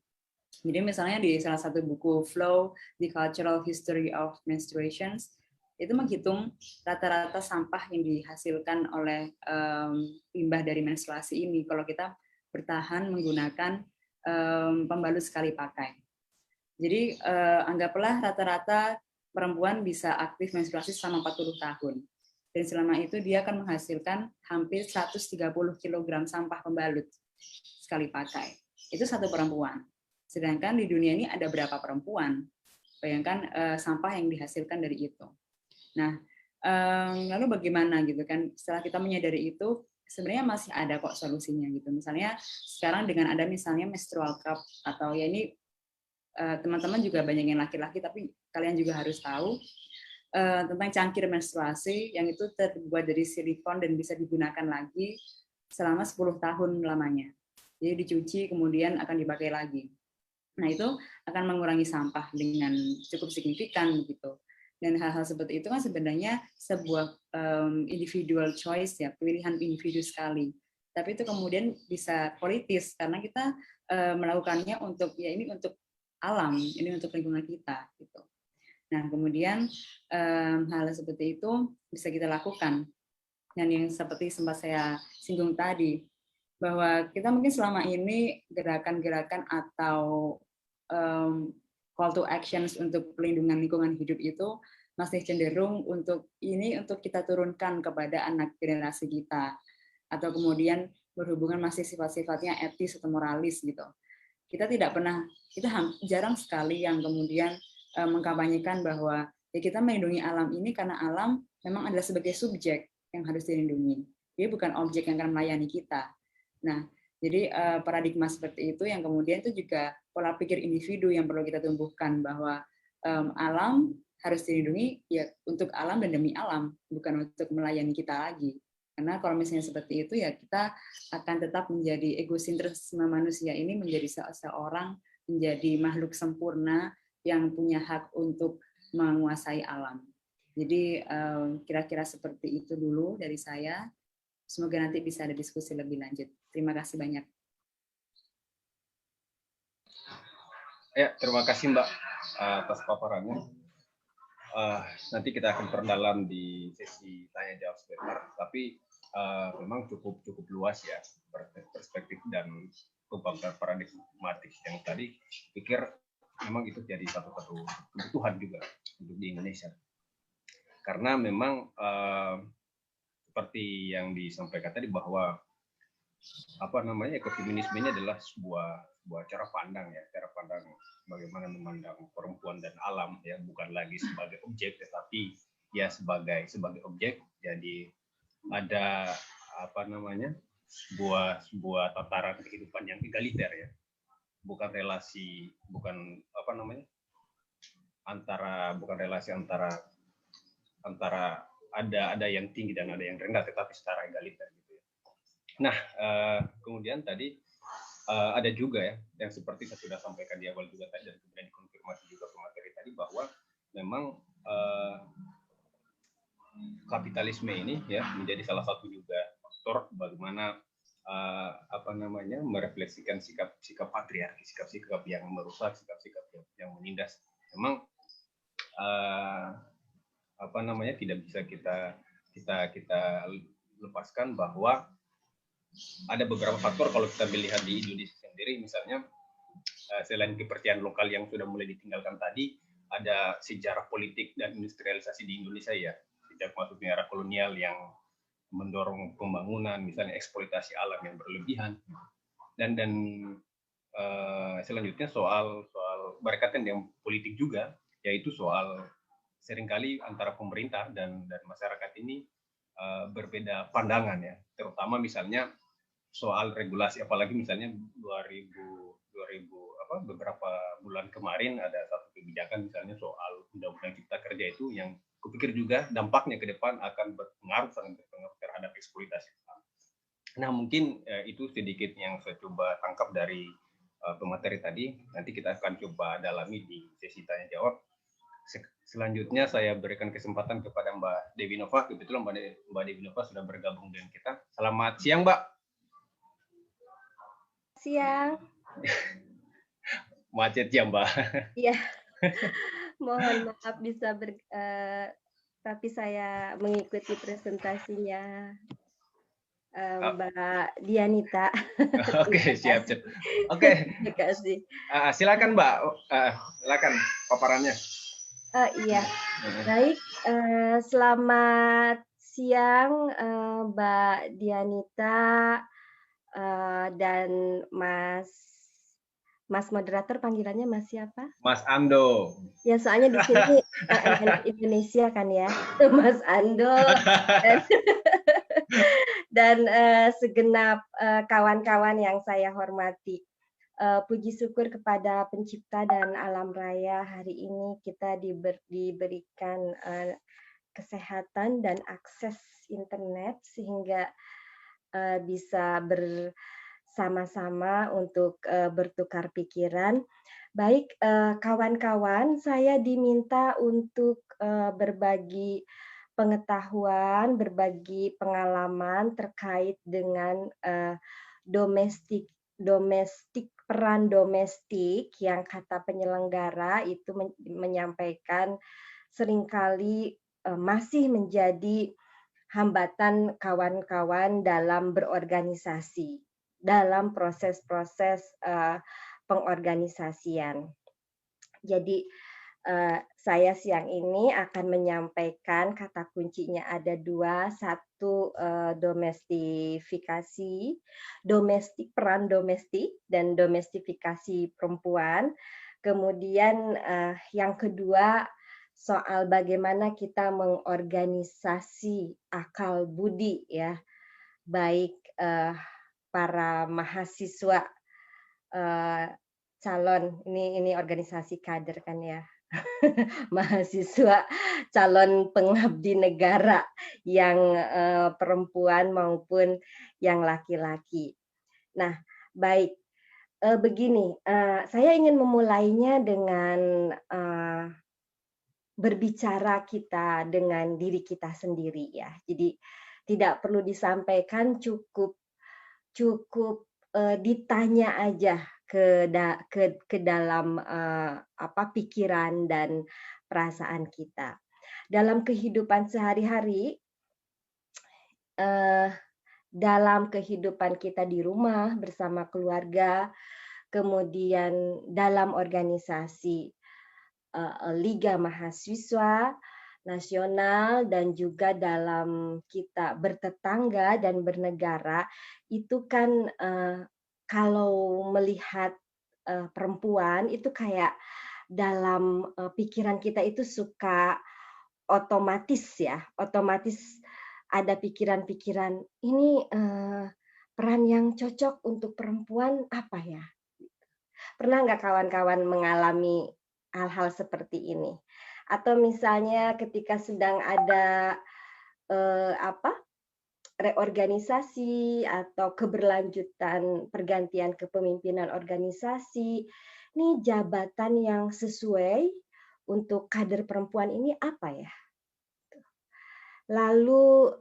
[SPEAKER 2] Jadi misalnya di salah satu buku Flow, The Cultural History of Menstruations, itu menghitung rata-rata sampah yang dihasilkan oleh limbah dari menstruasi ini kalau kita bertahan menggunakan pembalut sekali pakai. Jadi anggaplah rata-rata perempuan bisa aktif menstruasi selama 40 tahun. Dan selama itu dia akan menghasilkan hampir 130 kg sampah pembalut sekali pakai. Itu satu perempuan. Sedangkan di dunia ini ada berapa perempuan? Bayangkan sampah yang dihasilkan dari itu. Nah, lalu bagaimana gitu kan? Setelah kita menyadari itu, sebenarnya masih ada kok solusinya gitu. Misalnya sekarang dengan ada misalnya menstrual cup atau ya ini teman-teman juga banyak yang laki-laki, tapi kalian juga harus tahu tentang cangkir menstruasi yang itu terbuat dari silikon dan bisa digunakan lagi selama 10 tahun lamanya. Jadi dicuci kemudian akan dipakai lagi. Nah, itu akan mengurangi sampah dengan cukup signifikan begitu. Dan hal-hal seperti itu kan sebenarnya sebuah individual choice ya, pilihan individu sekali. Tapi itu kemudian bisa politis karena kita melakukannya untuk ya ini untuk alam, ini untuk lingkungan kita gitu. Nah, kemudian hal seperti itu bisa kita lakukan. Dan yang seperti sempat saya singgung tadi, bahwa kita mungkin selama ini gerakan-gerakan atau call to actions untuk pelindungan lingkungan hidup itu masih cenderung untuk kita turunkan kepada anak generasi kita, atau kemudian berhubungan masih sifat-sifatnya etis atau moralis gitu. Kita jarang sekali yang kemudian mengkampanyekan bahwa ya kita melindungi alam ini karena alam memang adalah sebagai subjek yang harus dilindungi. Dia bukan objek yang akan melayani kita. Nah, jadi paradigma seperti itu yang kemudian itu juga pola pikir individu yang perlu kita tumbuhkan bahwa alam harus dilindungi ya untuk alam dan demi alam, bukan untuk melayani kita lagi. Karena kalau misalnya seperti itu ya kita akan tetap menjadi egosentrisme manusia ini menjadi seorang menjadi makhluk sempurna yang punya hak untuk menguasai alam. Jadi kira-kira seperti itu dulu dari saya. Semoga nanti bisa ada diskusi lebih lanjut. Terima kasih banyak.
[SPEAKER 3] Ya, terima kasih Mbak atas paparannya. Nanti kita akan perdalam di sesi tanya jawab sebentar. Tapi memang cukup luas ya perspektif dan paradigmatik yang tadi. Pikir memang itu jadi satu kebutuhan juga untuk di Indonesia. Karena memang seperti yang disampaikan tadi bahwa ekofeminisme ini adalah sebuah cara pandang bagaimana memandang perempuan dan alam ya, bukan lagi sebagai objek tetapi ya sebagai objek. Jadi ada sebuah tataran kehidupan yang egaliter ya, bukan relasi antara ada yang tinggi dan ada yang rendah, tetapi secara egaliter gitu ya. Nah, kemudian tadi ada juga ya yang seperti saya sudah sampaikan di awal juga tadi dan kemudian dikonfirmasi juga pemateri tadi bahwa memang kapitalisme ini ya menjadi salah satu juga faktor bagaimana merefleksikan sikap patriarki, sikap yang merusak, sikap yang menindas. Memang tidak bisa kita lepaskan bahwa ada beberapa faktor kalau kita melihat di Indonesia sendiri, misalnya selain kepercayaan lokal yang sudah mulai ditinggalkan tadi, ada sejarah politik dan industrialisasi di Indonesia ya, sejak masuknya era kolonial yang mendorong pembangunan, misalnya eksploitasi alam yang berlebihan, dan selanjutnya soal berkaitan dengan politik juga, yaitu soal seringkali antara pemerintah dan masyarakat ini berbeda pandangan ya, terutama misalnya soal regulasi, apalagi misalnya 2000 beberapa bulan kemarin ada satu kebijakan misalnya soal undang-undang cipta kerja itu yang kupikir juga dampaknya ke depan akan sangat berpengaruh terhadap eksploitasi. Nah mungkin itu sedikit yang saya coba tangkap dari pemateri tadi. Nanti kita akan coba dalami di sesi tanya jawab. Selanjutnya saya berikan kesempatan kepada Mbak Dewi Nova. Kebetulan Mbak Dewi Nova sudah bergabung dengan kita. Selamat siang, Mbak.
[SPEAKER 4] Siang.
[SPEAKER 3] Macet ya, Mbak.
[SPEAKER 4] Iya. Mohon maaf tapi saya mengikuti presentasinya Mbak Dianita.
[SPEAKER 3] Oke, siap. Oke.
[SPEAKER 4] Terima kasih.
[SPEAKER 3] Silakan, Mbak. Silakan paparannya.
[SPEAKER 4] Iya. Baik. Selamat siang Mbak Dianita dan Mas moderator, panggilannya Mas siapa?
[SPEAKER 3] Mas Ando.
[SPEAKER 4] Ya, soalnya di sini Indonesia kan ya, Mas Ando dan segenap kawan-kawan yang saya hormati. Puji syukur kepada Pencipta dan alam raya, hari ini kita diberikan kesehatan dan akses internet sehingga bisa bersama-sama untuk bertukar pikiran. Baik, kawan-kawan, saya diminta untuk berbagi pengetahuan, berbagi pengalaman terkait dengan peran domestik yang kata penyelenggara itu menyampaikan seringkali masih menjadi hambatan kawan-kawan dalam berorganisasi, dalam proses-proses pengorganisasian. Jadi saya siang ini akan menyampaikan kata kuncinya ada dua, satu peran domestik dan domestifikasi perempuan. Kemudian yang kedua soal bagaimana kita mengorganisasi akal budi ya, baik para mahasiswa calon ini organisasi kader kan ya, mahasiswa calon pengabdi negara yang perempuan maupun yang laki-laki. Nah, baik, begini, saya ingin memulainya dengan berbicara kita dengan diri kita sendiri ya. Jadi tidak perlu disampaikan, cukup ditanya aja ke dalam pikiran dan perasaan kita. Dalam kehidupan sehari-hari, dalam kehidupan kita di rumah bersama keluarga, kemudian dalam organisasi Liga Mahasiswa Nasional dan juga dalam kita bertetangga dan bernegara, itu kan kalau melihat perempuan itu kayak dalam pikiran kita itu suka otomatis ada pikiran-pikiran ini peran yang cocok untuk perempuan apa ya? Pernah nggak kawan-kawan mengalami hal-hal seperti ini? Atau misalnya ketika sedang ada reorganisasi atau keberlanjutan pergantian kepemimpinan organisasi, ini jabatan yang sesuai untuk kader perempuan ini apa ya? Lalu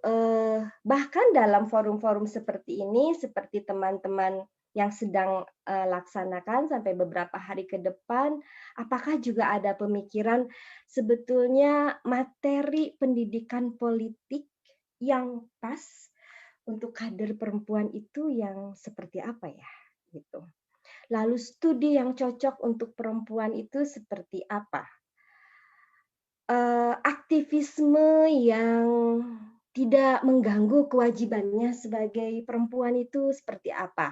[SPEAKER 4] bahkan dalam forum-forum seperti ini, seperti teman-teman yang sedang laksanakan sampai beberapa hari ke depan, apakah juga ada pemikiran sebetulnya materi pendidikan politik yang pas untuk kader perempuan itu yang seperti apa ya? Gitu. Lalu studi yang cocok untuk perempuan itu seperti apa? Aktivisme yang tidak mengganggu kewajibannya sebagai perempuan itu seperti apa?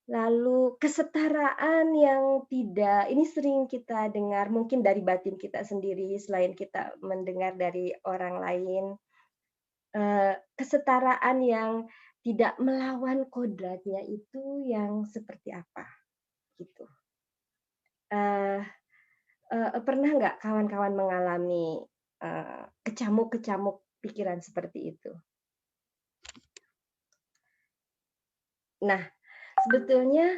[SPEAKER 4] Lalu kesetaraan yang tidak, ini sering kita dengar mungkin dari batin kita sendiri selain kita mendengar dari orang lain, kesetaraan yang tidak melawan kodratnya itu yang seperti apa, gitu. Pernah nggak kawan-kawan mengalami kecamuk-kecamuk pikiran seperti itu? Nah, sebetulnya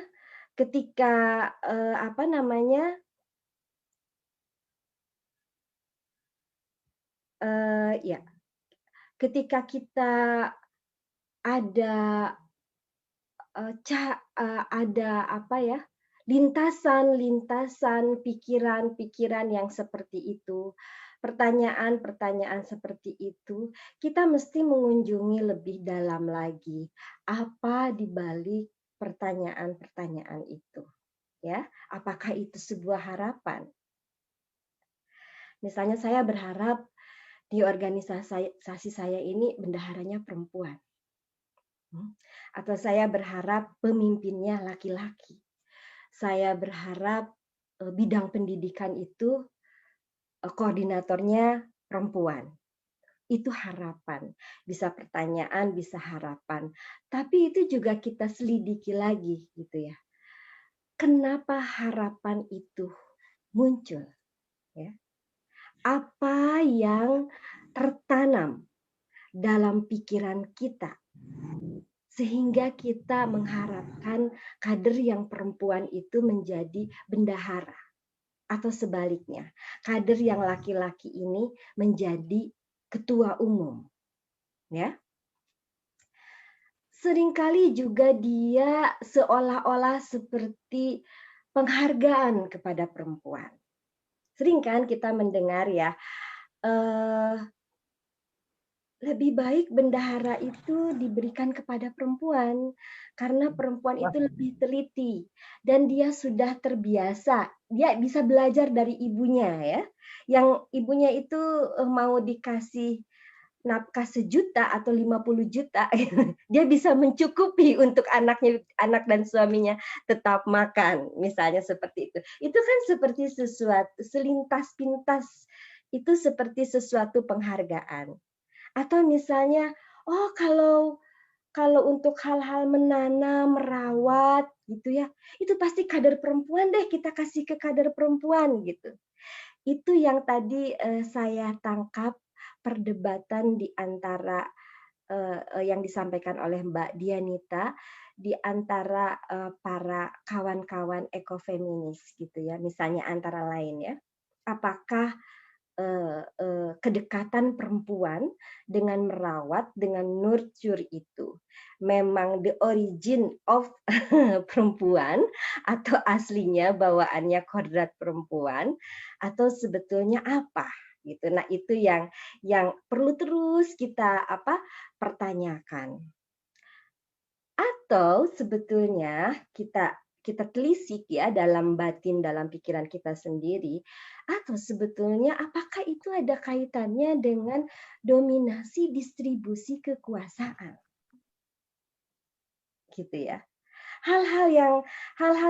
[SPEAKER 4] ketika ya, ketika kita ada lintasan-lintasan pikiran-pikiran yang seperti itu, pertanyaan-pertanyaan seperti itu, kita mesti mengunjungi lebih dalam lagi apa di balik pertanyaan-pertanyaan itu, ya. Apakah itu sebuah harapan? Misalnya saya berharap di organisasi saya ini bendaharanya perempuan. Atau saya berharap pemimpinnya laki-laki. Saya berharap bidang pendidikan itu koordinatornya perempuan. Itu harapan. Bisa pertanyaan, bisa harapan. Tapi itu juga kita selidiki lagi gitu ya. Kenapa harapan itu muncul? Ya. Apa yang tertanam dalam pikiran kita sehingga kita mengharapkan kader yang perempuan itu menjadi bendahara, atau sebaliknya, kader yang laki-laki ini menjadi ketua umum, ya. Seringkali juga dia seolah-olah seperti penghargaan kepada perempuan. Sering kan kita mendengar ya, lebih baik bendahara itu diberikan kepada perempuan karena perempuan itu lebih teliti dan dia sudah terbiasa, dia bisa belajar dari ibunya ya. Yang ibunya itu mau dikasih nafkah 1.000.000 atau 50 juta, dia bisa mencukupi untuk anak dan suaminya tetap makan, misalnya seperti itu. Itu kan seperti sesuatu selintas-pintas, itu seperti sesuatu penghargaan. Atau misalnya, oh kalau untuk hal-hal menanam, merawat gitu ya, itu pasti kader perempuan deh, kita kasih ke kader perempuan gitu. Itu yang tadi saya tangkap perdebatan di antara yang disampaikan oleh Mbak Dianita di antara para kawan-kawan ekofeminis gitu ya, misalnya antara lain ya. Apakah kedekatan perempuan dengan merawat, dengan nurture itu memang the origin of perempuan atau aslinya bawaannya kodrat perempuan atau sebetulnya apa gitu. Nah, itu yang perlu terus kita pertanyakan. Atau sebetulnya kita telisik ya dalam batin, dalam pikiran kita sendiri, atau sebetulnya apakah itu ada kaitannya dengan dominasi distribusi kekuasaan, gitu ya. Hal-hal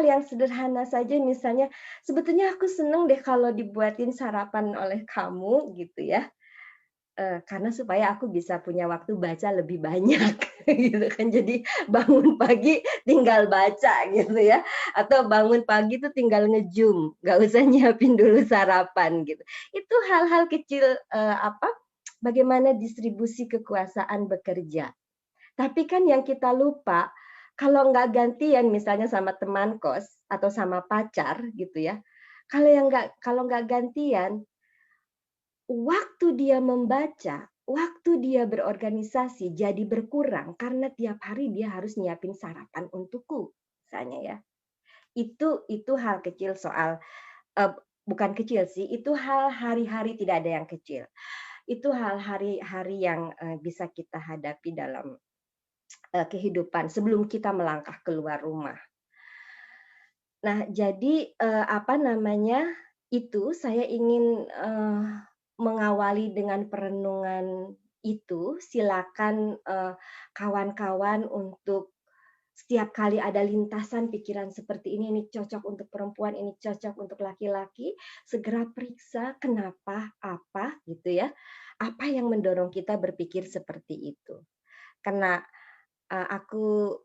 [SPEAKER 4] yang sederhana saja, misalnya sebetulnya aku seneng deh kalau dibuatin sarapan oleh kamu gitu ya. Karena supaya aku bisa punya waktu baca lebih banyak gitu kan. Jadi bangun pagi tinggal baca gitu ya, atau bangun pagi tuh tinggal nge-zoom, nggak usah nyiapin dulu sarapan gitu. Itu hal-hal kecil bagaimana distribusi kekuasaan bekerja. Tapi kan yang kita lupa, kalau nggak gantian misalnya sama teman kos atau sama pacar gitu ya, kalau nggak gantian, waktu dia membaca, waktu dia berorganisasi jadi berkurang karena tiap hari dia harus nyiapin sarapan untukku, misalnya ya. Itu hal kecil soal bukan kecil sih, itu hal hari-hari, tidak ada yang kecil. Itu hal hari-hari yang bisa kita hadapi dalam kehidupan sebelum kita melangkah keluar rumah. Nah, jadi itu saya ingin mengawali dengan perenungan itu. Silakan kawan-kawan untuk setiap kali ada lintasan pikiran seperti ini cocok untuk perempuan, ini cocok untuk laki-laki, segera periksa kenapa, apa gitu ya. Apa yang mendorong kita berpikir seperti itu. Karena aku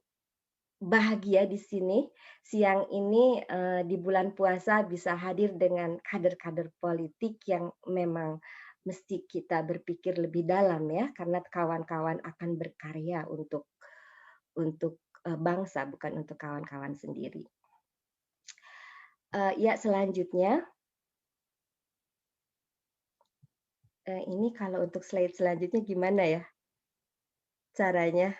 [SPEAKER 4] bahagia di sini siang ini di bulan puasa bisa hadir dengan kader-kader politik yang memang mesti kita berpikir lebih dalam ya, karena kawan-kawan akan berkarya untuk bangsa, bukan untuk kawan-kawan sendiri. Ya, selanjutnya ini kalau untuk slide selanjutnya gimana ya caranya?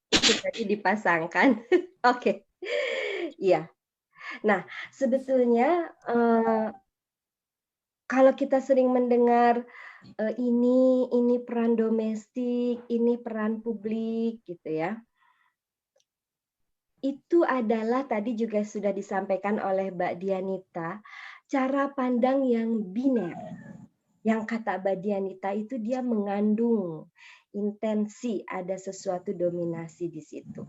[SPEAKER 4] Itu tadi dipasangkan. Oke. Iya. Nah, sebetulnya kalau kita sering mendengar ini peran domestik, ini peran publik gitu ya. Itu adalah tadi juga sudah disampaikan oleh Mbak Dianita, cara pandang yang biner. Yang kata Mbak Dianita itu dia mengandung intensi ada sesuatu dominasi di situ,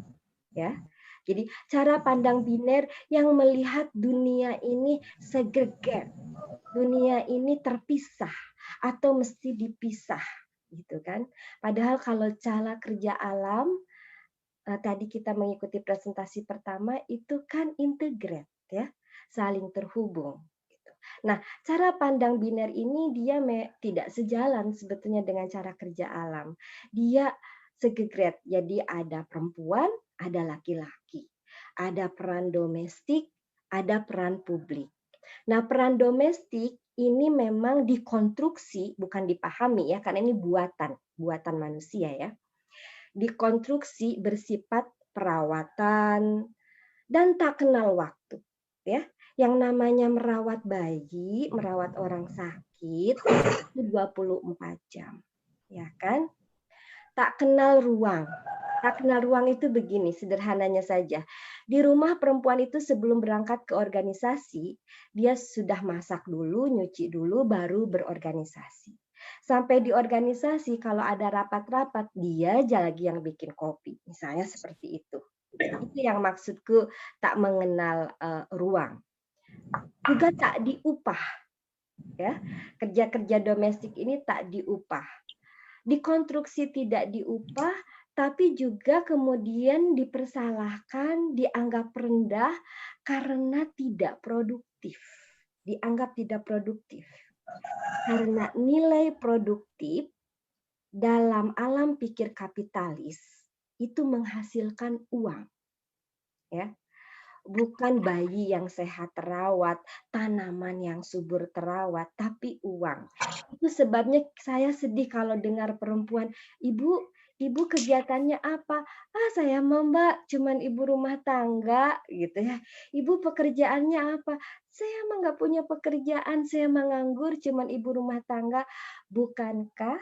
[SPEAKER 4] ya. Jadi cara pandang biner yang melihat dunia ini segregat, dunia ini terpisah atau mesti dipisah, gitu kan? Padahal kalau cara kerja alam tadi kita mengikuti presentasi pertama itu kan integrate, ya, saling terhubung. Nah, cara pandang biner ini dia tidak sejalan sebetulnya dengan cara kerja alam. Dia segregate, jadi ada perempuan, ada laki-laki. Ada peran domestik, ada peran publik. Nah, peran domestik ini memang dikonstruksi, bukan dipahami ya, karena ini buatan manusia ya. Dikonstruksi bersifat perawatan dan tak kenal waktu, ya. Yang namanya merawat bayi, merawat orang sakit itu 24 jam. Ya kan? Tak kenal ruang. Tak kenal ruang itu begini, sederhananya saja. Di rumah perempuan itu sebelum berangkat ke organisasi, dia sudah masak dulu, nyuci dulu, baru berorganisasi. Sampai di organisasi, kalau ada rapat-rapat, dia aja lagi yang bikin kopi. Misalnya seperti itu. Itu yang maksudku tak mengenal ruang. Juga tak diupah, ya, kerja-kerja domestik ini tak diupah, dikonstruksi tidak diupah, tapi juga kemudian dipersalahkan, dianggap rendah karena tidak produktif, dianggap tidak produktif, karena nilai produktif dalam alam pikir kapitalis itu menghasilkan uang, ya. Bukan bayi yang sehat terawat, tanaman yang subur terawat, tapi uang. Itu sebabnya saya sedih kalau dengar perempuan, ibu kegiatannya apa? Saya mah Mbak, cuman ibu rumah tangga gitu ya. Ibu pekerjaannya apa? Saya mah nggak punya pekerjaan, saya mah nganggur, cuman ibu rumah tangga. Bukankah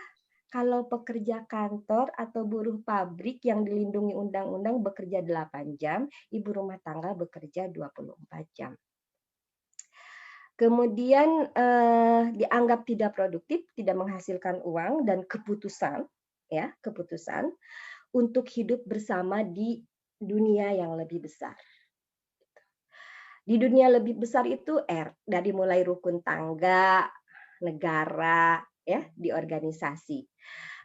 [SPEAKER 4] kalau pekerja kantor atau buruh pabrik yang dilindungi undang-undang bekerja 8 jam, ibu rumah tangga bekerja 24 jam. Kemudian dianggap tidak produktif, tidak menghasilkan uang dan keputusan untuk hidup bersama di dunia yang lebih besar. Di dunia lebih besar itu dari mulai rukun tangga, negara, ya, di organisasi.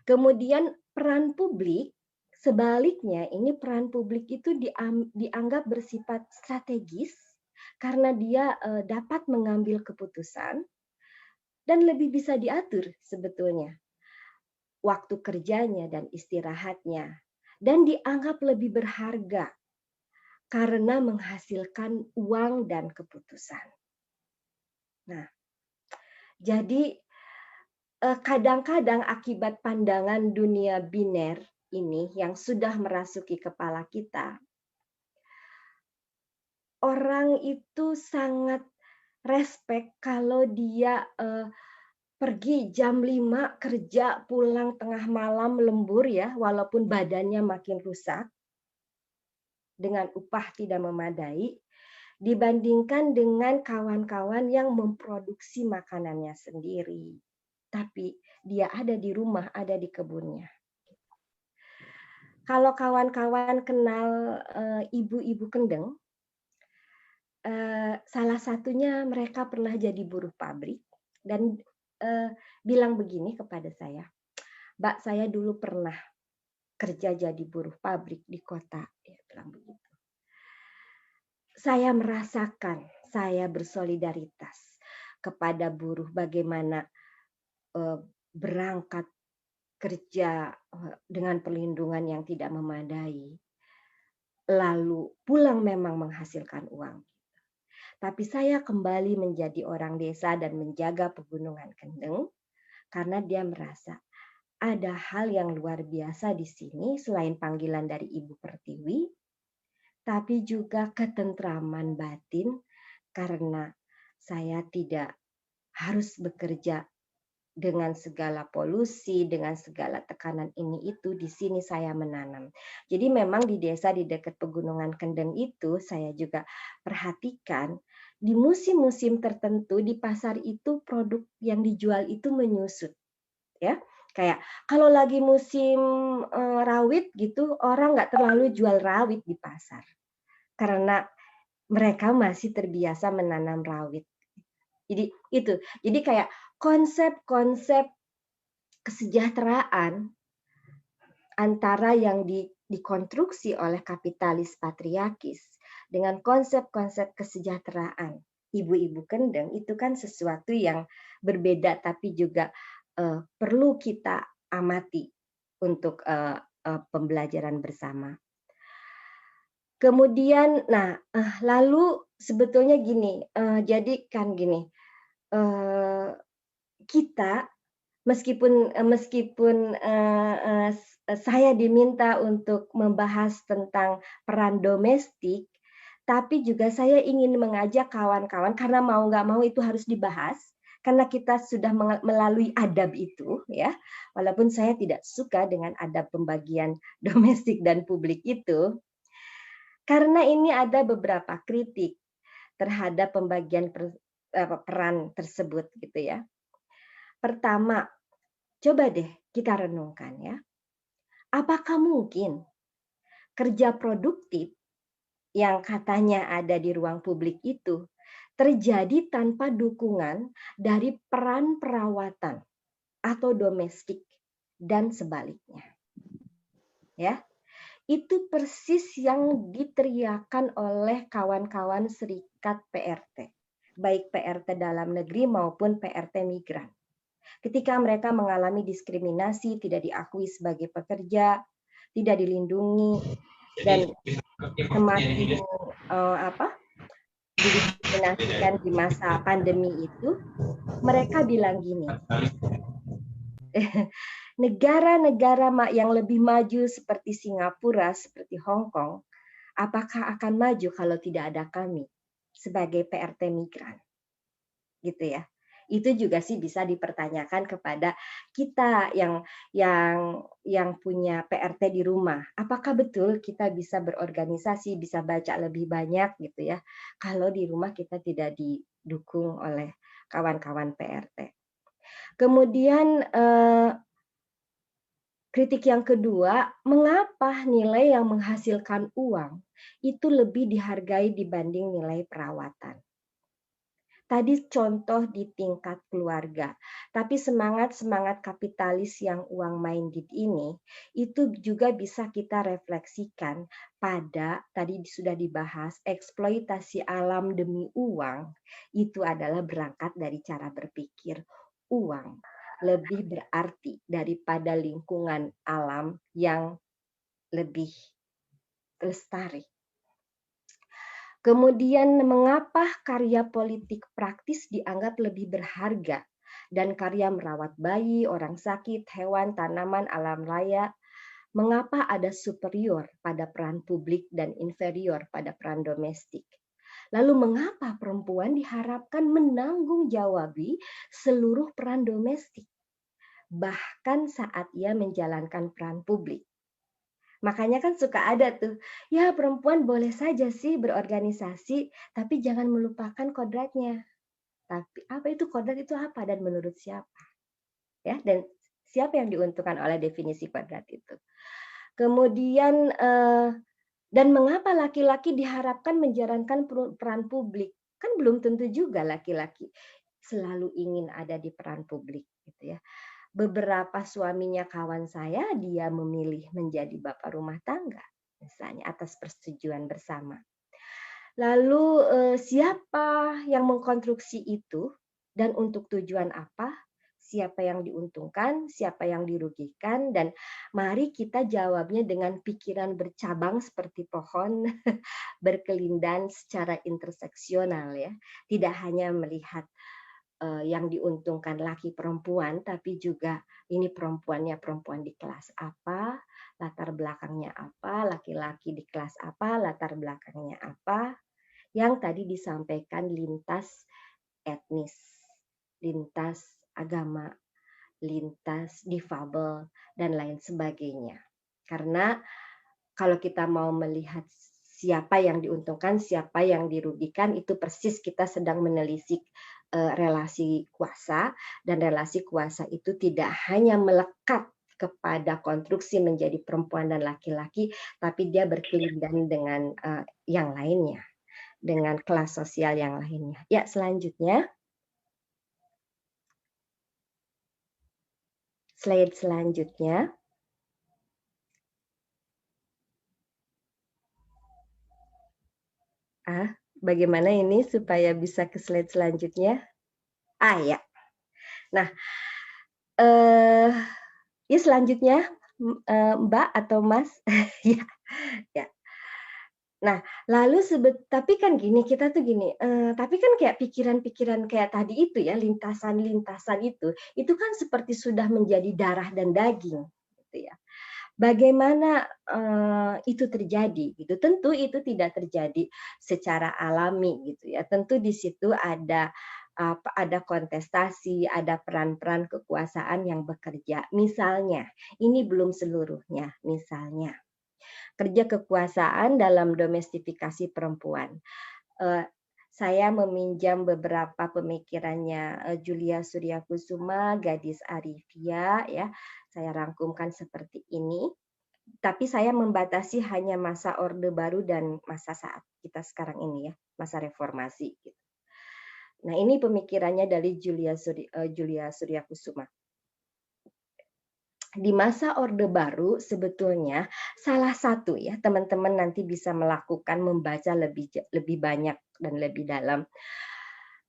[SPEAKER 4] Kemudian peran publik, sebaliknya ini peran publik itu dianggap bersifat strategis karena dia dapat mengambil keputusan dan lebih bisa diatur sebetulnya waktu kerjanya dan istirahatnya, dan dianggap lebih berharga karena menghasilkan uang dan keputusan. Nah, jadi kadang-kadang akibat pandangan dunia biner ini yang sudah merasuki kepala kita, orang itu sangat respect kalau dia pergi jam 5 kerja, pulang tengah malam lembur ya, walaupun badannya makin rusak dengan upah tidak memadai, dibandingkan dengan kawan-kawan yang memproduksi makanannya sendiri. Tapi dia ada di rumah, ada di kebunnya. Kalau kawan-kawan kenal ibu-ibu kendeng, salah satunya mereka pernah jadi buruh pabrik dan bilang begini kepada saya, Mbak, saya dulu pernah kerja jadi buruh pabrik di kota, dia bilang begitu. Saya merasakan, saya bersolidaritas kepada buruh bagaimana berangkat kerja dengan perlindungan yang tidak memadai, lalu pulang memang menghasilkan uang. Tapi saya kembali menjadi orang desa dan menjaga Pegunungan Kendeng karena dia merasa ada hal yang luar biasa di sini selain panggilan dari Ibu Pertiwi, tapi juga ketentraman batin karena saya tidak harus bekerja dengan segala polusi, dengan segala tekanan ini itu, di sini saya menanam. Jadi memang di desa di dekat Pegunungan Kendeng itu saya juga perhatikan di musim-musim tertentu di pasar itu produk yang dijual itu menyusut, ya. Kayak kalau lagi musim rawit gitu, orang nggak terlalu jual rawit di pasar karena mereka masih terbiasa menanam rawit. Jadi itu, jadi kayak konsep-konsep kesejahteraan antara yang dikonstruksi oleh kapitalis patriarkis dengan konsep-konsep kesejahteraan ibu-ibu kendeng itu kan sesuatu yang berbeda tapi juga perlu kita amati untuk pembelajaran bersama. Kemudian, lalu sebetulnya gini, jadi kan gini, kita meskipun saya diminta untuk membahas tentang peran domestik, tapi juga saya ingin mengajak kawan-kawan karena mau nggak mau itu harus dibahas karena kita sudah melalui adab itu, ya. Walaupun saya tidak suka dengan adab pembagian domestik dan publik itu, karena ini ada beberapa kritik terhadap pembagian peran tersebut, gitu ya. Pertama, coba deh kita renungkan ya. Apakah mungkin kerja produktif yang katanya ada di ruang publik itu terjadi tanpa dukungan dari peran perawatan atau domestik dan sebaliknya? Ya. Itu persis yang diteriakan oleh kawan-kawan Serikat PRT, baik PRT dalam negeri maupun PRT migran. Ketika mereka mengalami diskriminasi, tidak diakui sebagai pekerja, tidak dilindungi, dan semakin didiskriminasikan di masa pandemi itu, mereka bilang gini, negara-negara yang lebih maju seperti Singapura, seperti Hong Kong, apakah akan maju kalau tidak ada kami sebagai PRT migran? Gitu ya. Itu juga sih bisa dipertanyakan kepada kita yang punya PRT di rumah. Apakah betul kita bisa berorganisasi, bisa baca lebih banyak gitu ya, kalau di rumah kita tidak didukung oleh kawan-kawan PRT. Kemudian kritik yang kedua, mengapa nilai yang menghasilkan uang itu lebih dihargai dibanding nilai perawatan? Tadi contoh di tingkat keluarga, tapi semangat-semangat kapitalis yang uang minded ini, itu juga bisa kita refleksikan pada, tadi sudah dibahas, eksploitasi alam demi uang, itu adalah berangkat dari cara berpikir uang lebih berarti daripada lingkungan alam yang lebih lestari. Kemudian mengapa karya politik praktis dianggap lebih berharga dan karya merawat bayi, orang sakit, hewan, tanaman, alam raya, mengapa ada superior pada peran publik dan inferior pada peran domestik? Lalu mengapa perempuan diharapkan menanggung jawabi seluruh peran domestik, bahkan saat ia menjalankan peran publik? Makanya kan suka ada tuh, ya perempuan boleh saja sih berorganisasi, tapi jangan melupakan kodratnya. Tapi apa itu kodrat itu apa dan menurut siapa? Ya, dan siapa yang diuntungkan oleh definisi kodrat itu? Kemudian dan mengapa laki-laki diharapkan menjalankan peran publik? Kan belum tentu juga laki-laki selalu ingin ada di peran publik, gitu ya. beberapa suaminya kawan saya dia memilih menjadi bapak rumah tangga, misalnya atas persetujuan bersama. Lalu siapa yang mengkonstruksi itu dan untuk tujuan apa? Siapa yang diuntungkan, siapa yang dirugikan, dan mari kita jawabnya dengan pikiran bercabang seperti pohon berkelindan secara interseksional ya. Tidak hanya melihat yang diuntungkan laki perempuan, tapi juga ini perempuannya perempuan di kelas apa, latar belakangnya apa, laki-laki di kelas apa, latar belakangnya apa, yang tadi disampaikan lintas etnis, lintas agama, lintas difabel, dan lain sebagainya. Karena kalau kita mau melihat siapa yang diuntungkan, siapa yang dirugikan, itu persis kita sedang menelisik relasi kuasa, dan relasi kuasa itu tidak hanya melekat kepada konstruksi menjadi perempuan dan laki-laki, tapi dia berkelindan dengan yang lainnya, dengan kelas sosial yang lainnya. Ya, selanjutnya. Slide selanjutnya. Bagaimana ini supaya bisa ke slide selanjutnya? Ya. Nah, ya selanjutnya Mbak atau Mas. ya. Nah, lalu tapi kan gini, kita tuh gini, tapi kan kayak pikiran-pikiran kayak tadi itu ya, lintasan-lintasan itu kan seperti sudah menjadi darah dan daging, gitu ya. Bagaimana itu terjadi? Gitu. Tentu itu tidak terjadi secara alami, gitu ya. Tentu di situ ada kontestasi, ada peran-peran kekuasaan yang bekerja. Misalnya, ini belum seluruhnya. Misalnya, kerja kekuasaan dalam domestifikasi perempuan. Saya meminjam beberapa pemikirannya Julia Suryakusuma, Gadis Arifia, ya. Saya rangkumkan seperti ini. Tapi saya membatasi hanya masa Orde Baru dan masa saat kita sekarang ini ya, masa reformasi. Gitu. Nah, ini pemikirannya dari Julia Suryakusuma. Di masa Orde Baru sebetulnya salah satu ya, teman-teman nanti bisa melakukan membaca lebih banyak dan lebih dalam.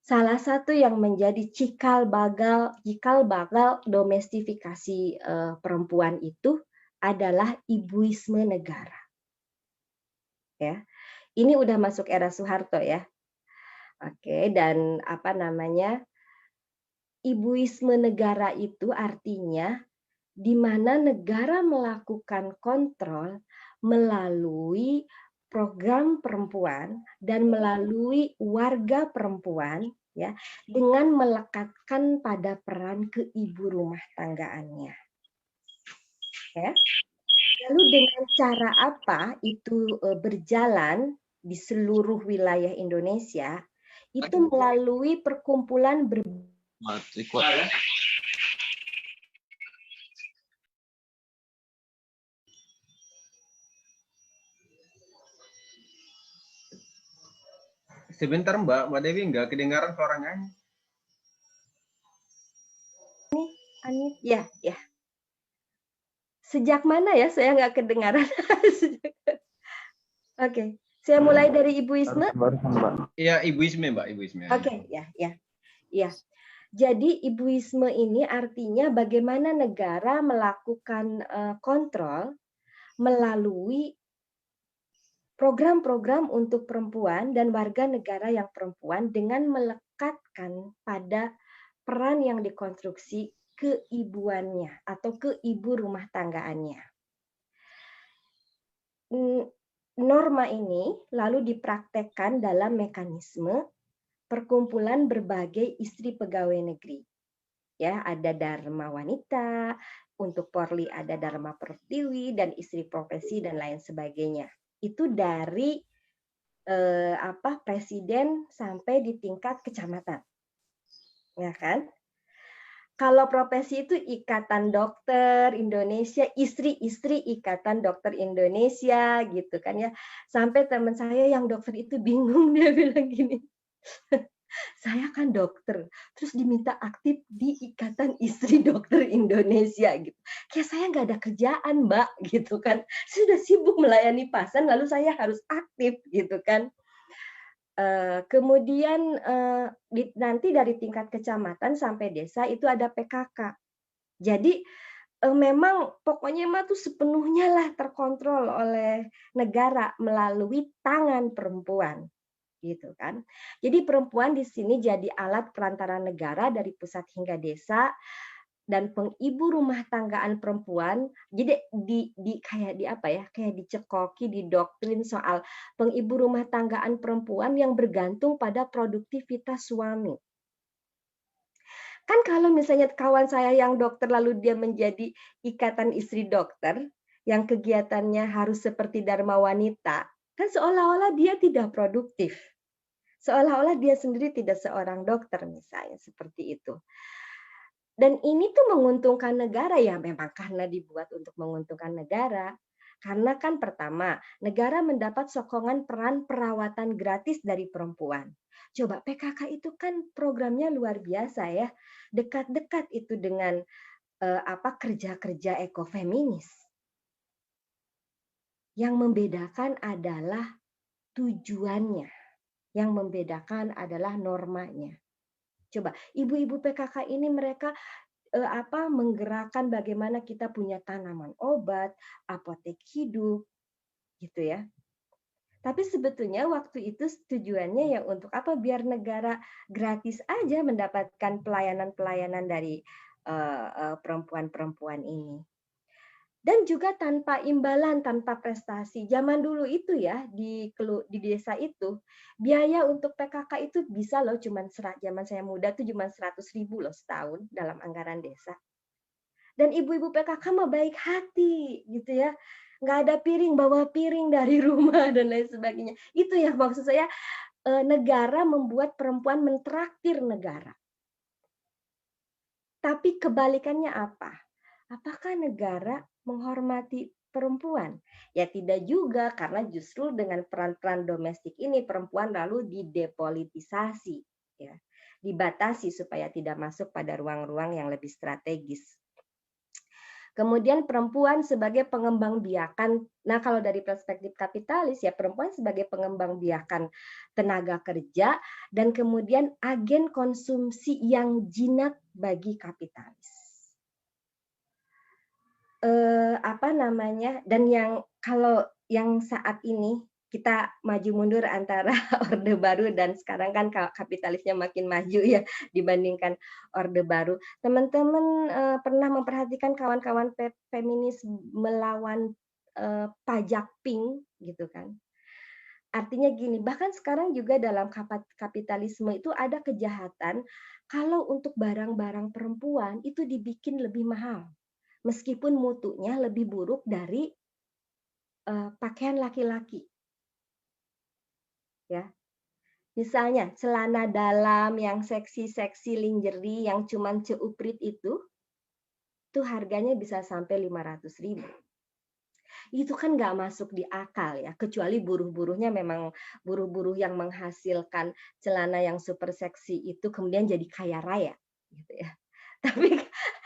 [SPEAKER 4] Salah satu yang menjadi cikal bakal domestifikasi perempuan itu adalah ibuisme negara. Ya. Ini udah masuk era Soeharto ya. Oke, dan ibuisme negara itu artinya di mana negara melakukan kontrol melalui program perempuan dan melalui warga perempuan ya, dengan melekatkan pada peran keibu rumah tanggaannya. Ya. Lalu dengan cara apa itu berjalan di seluruh wilayah Indonesia? Itu melalui perkumpulan
[SPEAKER 3] Sebentar Mbak Dewi, nggak kedengaran suaranya.
[SPEAKER 4] Ya. Sejak mana ya saya nggak kedengaran? Oke, saya mulai dari ibuisme.
[SPEAKER 3] Iya, ibuisme Mbak, ibuisme.
[SPEAKER 4] Oke, ya. Jadi ibuisme ini artinya bagaimana negara melakukan kontrol melalui program-program untuk perempuan dan warga negara yang perempuan dengan melekatkan pada peran yang dikonstruksi keibuannya atau keibu rumah tanggaannya. Norma ini lalu dipraktekkan dalam mekanisme perkumpulan berbagai istri pegawai negeri. Ya, ada Dharma Wanita, untuk Polri ada Dharma Pertiwi dan istri profesi dan lain sebagainya. Itu dari presiden sampai di tingkat kecamatan. Ya kan? Kalau profesi itu Ikatan Dokter Indonesia, istri-istri Ikatan Dokter Indonesia gitu kan ya. Sampai teman saya yang dokter itu bingung, dia bilang gini. Saya kan dokter, terus diminta aktif di Ikatan Istri Dokter Indonesia gitu. Kayak saya nggak ada kerjaan, Mbak, gitu kan. Sudah sibuk melayani pasien, lalu saya harus aktif gitu kan. Kemudian nanti dari tingkat kecamatan sampai desa itu ada PKK. Jadi memang pokoknya mah tuh sepenuhnya lah terkontrol oleh negara melalui tangan perempuan. Gitu kan. Jadi perempuan di sini jadi alat perantara negara dari pusat hingga desa dan pengibu rumah tanggaan perempuan. Jadi kayak di apa ya? Kayak dicekoki, didoktrin soal pengibu rumah tanggaan perempuan yang bergantung pada produktivitas suami. Kan kalau misalnya kawan saya yang dokter lalu dia menjadi ikatan istri dokter yang kegiatannya harus seperti Dharma Wanita, kan seolah-olah dia tidak produktif. Seolah-olah dia sendiri tidak seorang dokter misalnya, seperti itu. Dan ini tuh menguntungkan negara ya memang karena dibuat untuk menguntungkan negara. Karena kan pertama, negara mendapat sokongan peran perawatan gratis dari perempuan. Coba PKK itu kan programnya luar biasa ya. Dekat-dekat itu dengan kerja-kerja ekofeminis. Yang membedakan adalah tujuannya. Yang membedakan adalah normanya. Coba ibu-ibu PKK ini mereka menggerakkan bagaimana kita punya tanaman obat, apotek hidup, gitu ya. Tapi sebetulnya waktu itu tujuannya ya untuk apa? Biar negara gratis aja mendapatkan pelayanan-pelayanan dari perempuan-perempuan ini. Dan juga tanpa imbalan, tanpa prestasi. Zaman dulu itu ya, di desa itu, biaya untuk PKK itu bisa loh, zaman saya muda tuh cuma 100.000 loh setahun dalam anggaran desa. Dan ibu-ibu PKK mah baik hati gitu ya. Nggak ada piring, bawa piring dari rumah dan lain sebagainya. Itu ya maksud saya, negara membuat perempuan mentraktir negara. Tapi kebalikannya apa? Apakah negara menghormati perempuan? Ya tidak juga, karena justru dengan peran-peran domestik ini perempuan lalu didepolitisasi, ya, dibatasi supaya tidak masuk pada ruang-ruang yang lebih strategis. Kemudian perempuan sebagai pengembangbiakan, nah kalau dari perspektif kapitalis ya perempuan sebagai pengembangbiakan tenaga kerja dan kemudian agen konsumsi yang jinak bagi kapitalis. Dan yang kalau yang saat ini kita maju mundur antara Orde Baru dan sekarang kan kapitalisnya makin maju ya dibandingkan Orde Baru. Teman-teman pernah memperhatikan kawan-kawan feminis melawan pajak pink gitu kan? Artinya gini, bahkan sekarang juga dalam kapitalisme itu ada kejahatan kalau untuk barang-barang perempuan itu dibikin lebih mahal. Meskipun mutunya lebih buruk dari pakaian laki-laki. Ya. Misalnya celana dalam yang seksi-seksi lingerie yang cuman ceuprit itu harganya bisa sampai 500.000. Itu kan nggak masuk di akal ya, kecuali buruh-buruhnya memang buruh-buruh yang menghasilkan celana yang super seksi itu kemudian jadi kaya raya gitu ya.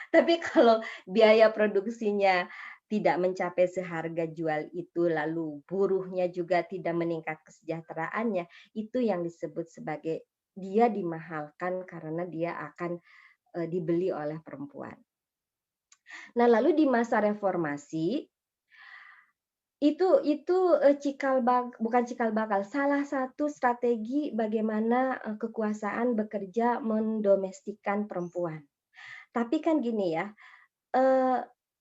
[SPEAKER 4] Tapi kalau biaya produksinya tidak mencapai seharga jual itu, lalu buruhnya juga tidak meningkat kesejahteraannya, itu yang disebut sebagai dia dimahalkan karena dia akan dibeli oleh perempuan. Nah, lalu di masa reformasi itu bukan cikal bakal, salah satu strategi bagaimana kekuasaan bekerja mendomestikkan perempuan. Tapi kan gini ya,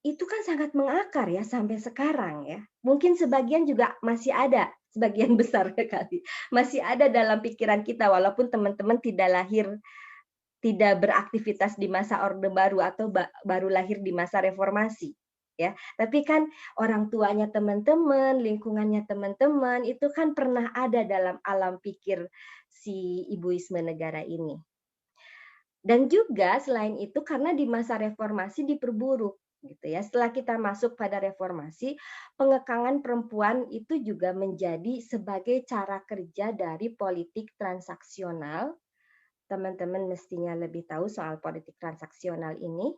[SPEAKER 4] itu kan sangat mengakar ya sampai sekarang ya. Mungkin sebagian juga masih ada, sebagian besar kali masih ada dalam pikiran kita walaupun teman-teman tidak beraktivitas di masa Orde Baru atau baru lahir di masa reformasi. Ya, tapi kan orang tuanya teman-teman, lingkungannya teman-teman itu kan pernah ada dalam alam pikir si ibuisme negara ini. Dan juga selain itu karena di masa reformasi diperburuk gitu ya. Setelah kita masuk pada reformasi, pengekangan perempuan itu juga menjadi sebagai cara kerja dari politik transaksional teman-teman mestinya lebih tahu soal politik transaksional ini,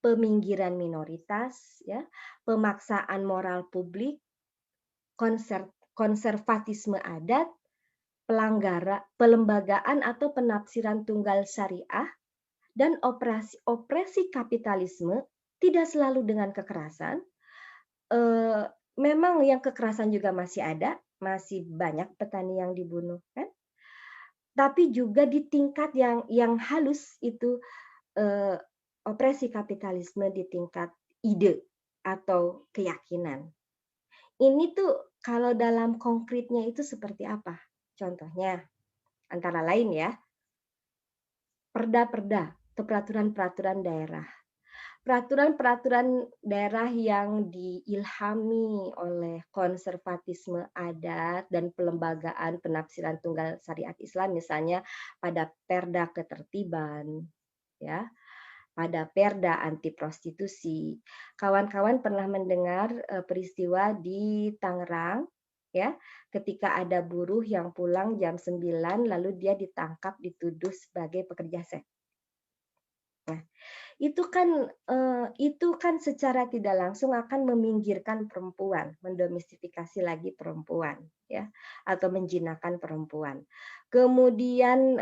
[SPEAKER 4] peminggiran minoritas, ya, pemaksaan moral publik, konservatisme adat, pelembagaan atau penafsiran tunggal syariah, dan opresi kapitalisme tidak selalu dengan kekerasan. Memang yang kekerasan juga masih ada, masih banyak petani yang dibunuh, kan? Tapi juga di tingkat yang halus itu opresi kapitalisme di tingkat ide atau keyakinan. Ini tuh kalau dalam konkretnya itu seperti apa? Contohnya, antara lain ya, perda-perda atau peraturan-peraturan daerah. Peraturan-peraturan daerah yang diilhami oleh konservatisme adat dan pelembagaan penafsiran tunggal syariat Islam, misalnya pada Perda Ketertiban, ya, pada Perda Anti Prostitusi. Kawan-kawan pernah mendengar peristiwa di Tangerang, ya, ketika ada buruh yang pulang jam 9 lalu dia ditangkap dituduh sebagai pekerja seks. Nah, itu kan secara tidak langsung akan meminggirkan perempuan, mendomestifikasi lagi perempuan, ya, atau menjinakkan perempuan. Kemudian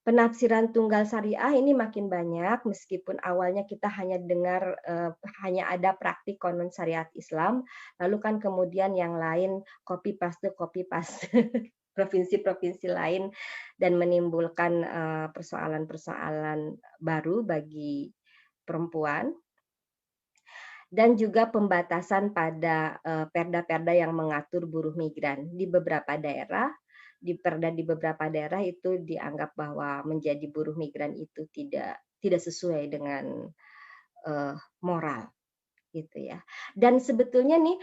[SPEAKER 4] penafsiran tunggal syariah ini makin banyak, meskipun awalnya kita hanya dengar hanya ada praktik konon syariat Islam, lalu kan kemudian yang lain copy paste provinsi-provinsi lain dan menimbulkan persoalan-persoalan baru bagi perempuan, dan juga pembatasan pada perda-perda yang mengatur buruh migran di beberapa daerah. Di beberapa daerah itu dianggap bahwa menjadi buruh migran itu tidak sesuai dengan moral, gitu ya. Dan sebetulnya nih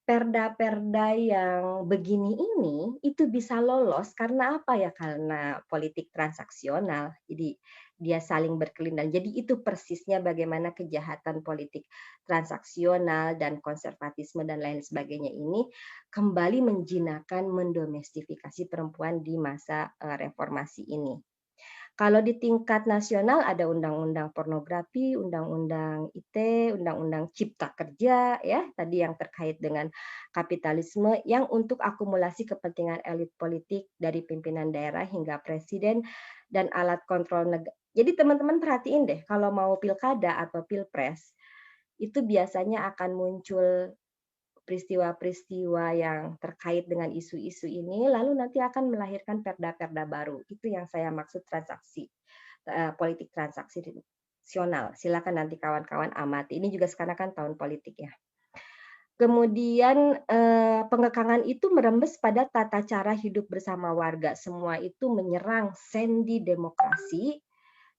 [SPEAKER 4] perda-perda yang begini ini itu bisa lolos karena apa ya? Karena politik transaksional. Jadi dia saling berkelindan. Jadi itu persisnya bagaimana kejahatan politik transaksional dan konservatisme dan lain sebagainya ini kembali menjinakkan, mendomestifikasi perempuan di masa reformasi ini. Kalau di tingkat nasional ada undang-undang pornografi, undang-undang ITE, undang-undang cipta kerja, ya, tadi yang terkait dengan kapitalisme yang untuk akumulasi kepentingan elit politik dari pimpinan daerah hingga presiden dan alat kontrol negara. Jadi teman-teman perhatiin deh, kalau mau pilkada atau pilpres, itu biasanya akan muncul peristiwa-peristiwa yang terkait dengan isu-isu ini, lalu nanti akan melahirkan perda-perda baru. Itu yang saya maksud transaksi, politik transaksional. Silakan nanti kawan-kawan amati. Ini juga sekarang kan tahun politik ya. Kemudian pengekangan itu merembes pada tata cara hidup bersama warga. Semua itu menyerang sendi demokrasi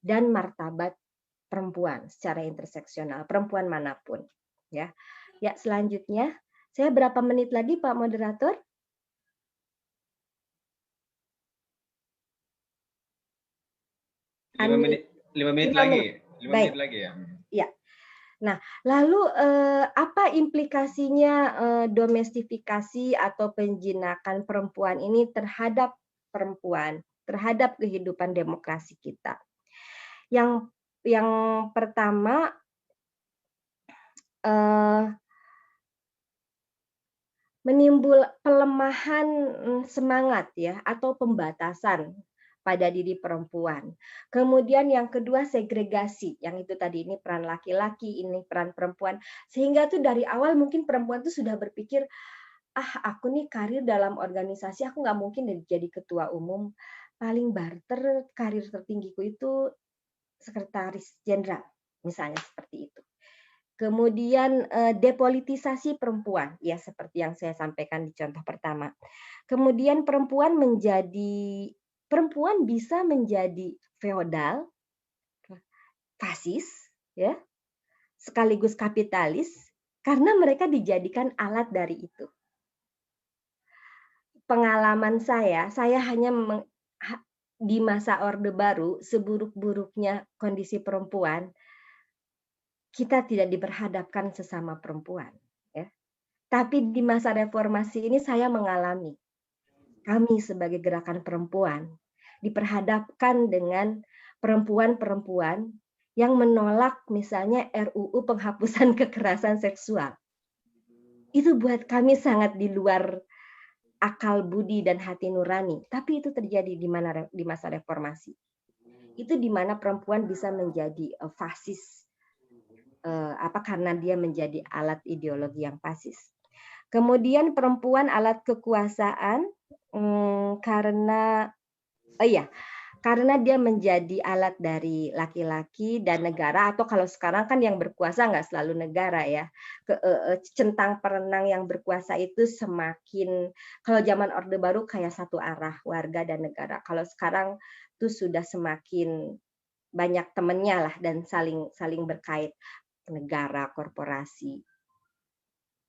[SPEAKER 4] dan martabat perempuan secara interseksional, perempuan manapun. Ya, selanjutnya. Saya berapa menit lagi, Pak Moderator?
[SPEAKER 3] 5 menit lagi. 5 menit lagi ya.
[SPEAKER 4] Ya. Nah, lalu apa implikasinya domestifikasi atau penjinakan perempuan ini terhadap perempuan, terhadap kehidupan demokrasi kita? Yang pertama, menimbul pelemahan semangat ya atau pembatasan pada diri perempuan. Kemudian yang kedua segregasi, yang itu tadi ini peran laki-laki, ini peran perempuan. Sehingga tuh dari awal mungkin perempuan tuh sudah berpikir, aku nih karir dalam organisasi aku nggak mungkin jadi ketua umum, paling barter karir tertinggiku itu sekretaris jenderal, misalnya seperti itu. Kemudian depolitisasi perempuan, ya seperti yang saya sampaikan di contoh pertama. Kemudian perempuan bisa menjadi feodal, fasis, ya, sekaligus kapitalis karena mereka dijadikan alat dari itu. Pengalaman saya hanya di masa Orde Baru, seburuk-buruknya kondisi perempuan, kita tidak diperhadapkan sesama perempuan. Ya. Tapi di masa reformasi ini saya mengalami, kami sebagai gerakan perempuan diperhadapkan dengan perempuan-perempuan yang menolak misalnya RUU penghapusan kekerasan seksual. Itu buat kami sangat di luar akal budi dan hati nurani. Tapi itu terjadi di masa reformasi. Itu di mana perempuan bisa menjadi fasis karena dia menjadi alat ideologi yang fasis. Kemudian perempuan alat kekuasaan karena dia menjadi alat dari laki-laki dan negara, atau kalau sekarang kan yang berkuasa nggak selalu negara ya. Centang perenang yang berkuasa itu semakin, kalau zaman Orde Baru kayak satu arah, warga dan negara. Kalau sekarang tuh sudah semakin banyak temennya lah dan saling berkait, negara, korporasi,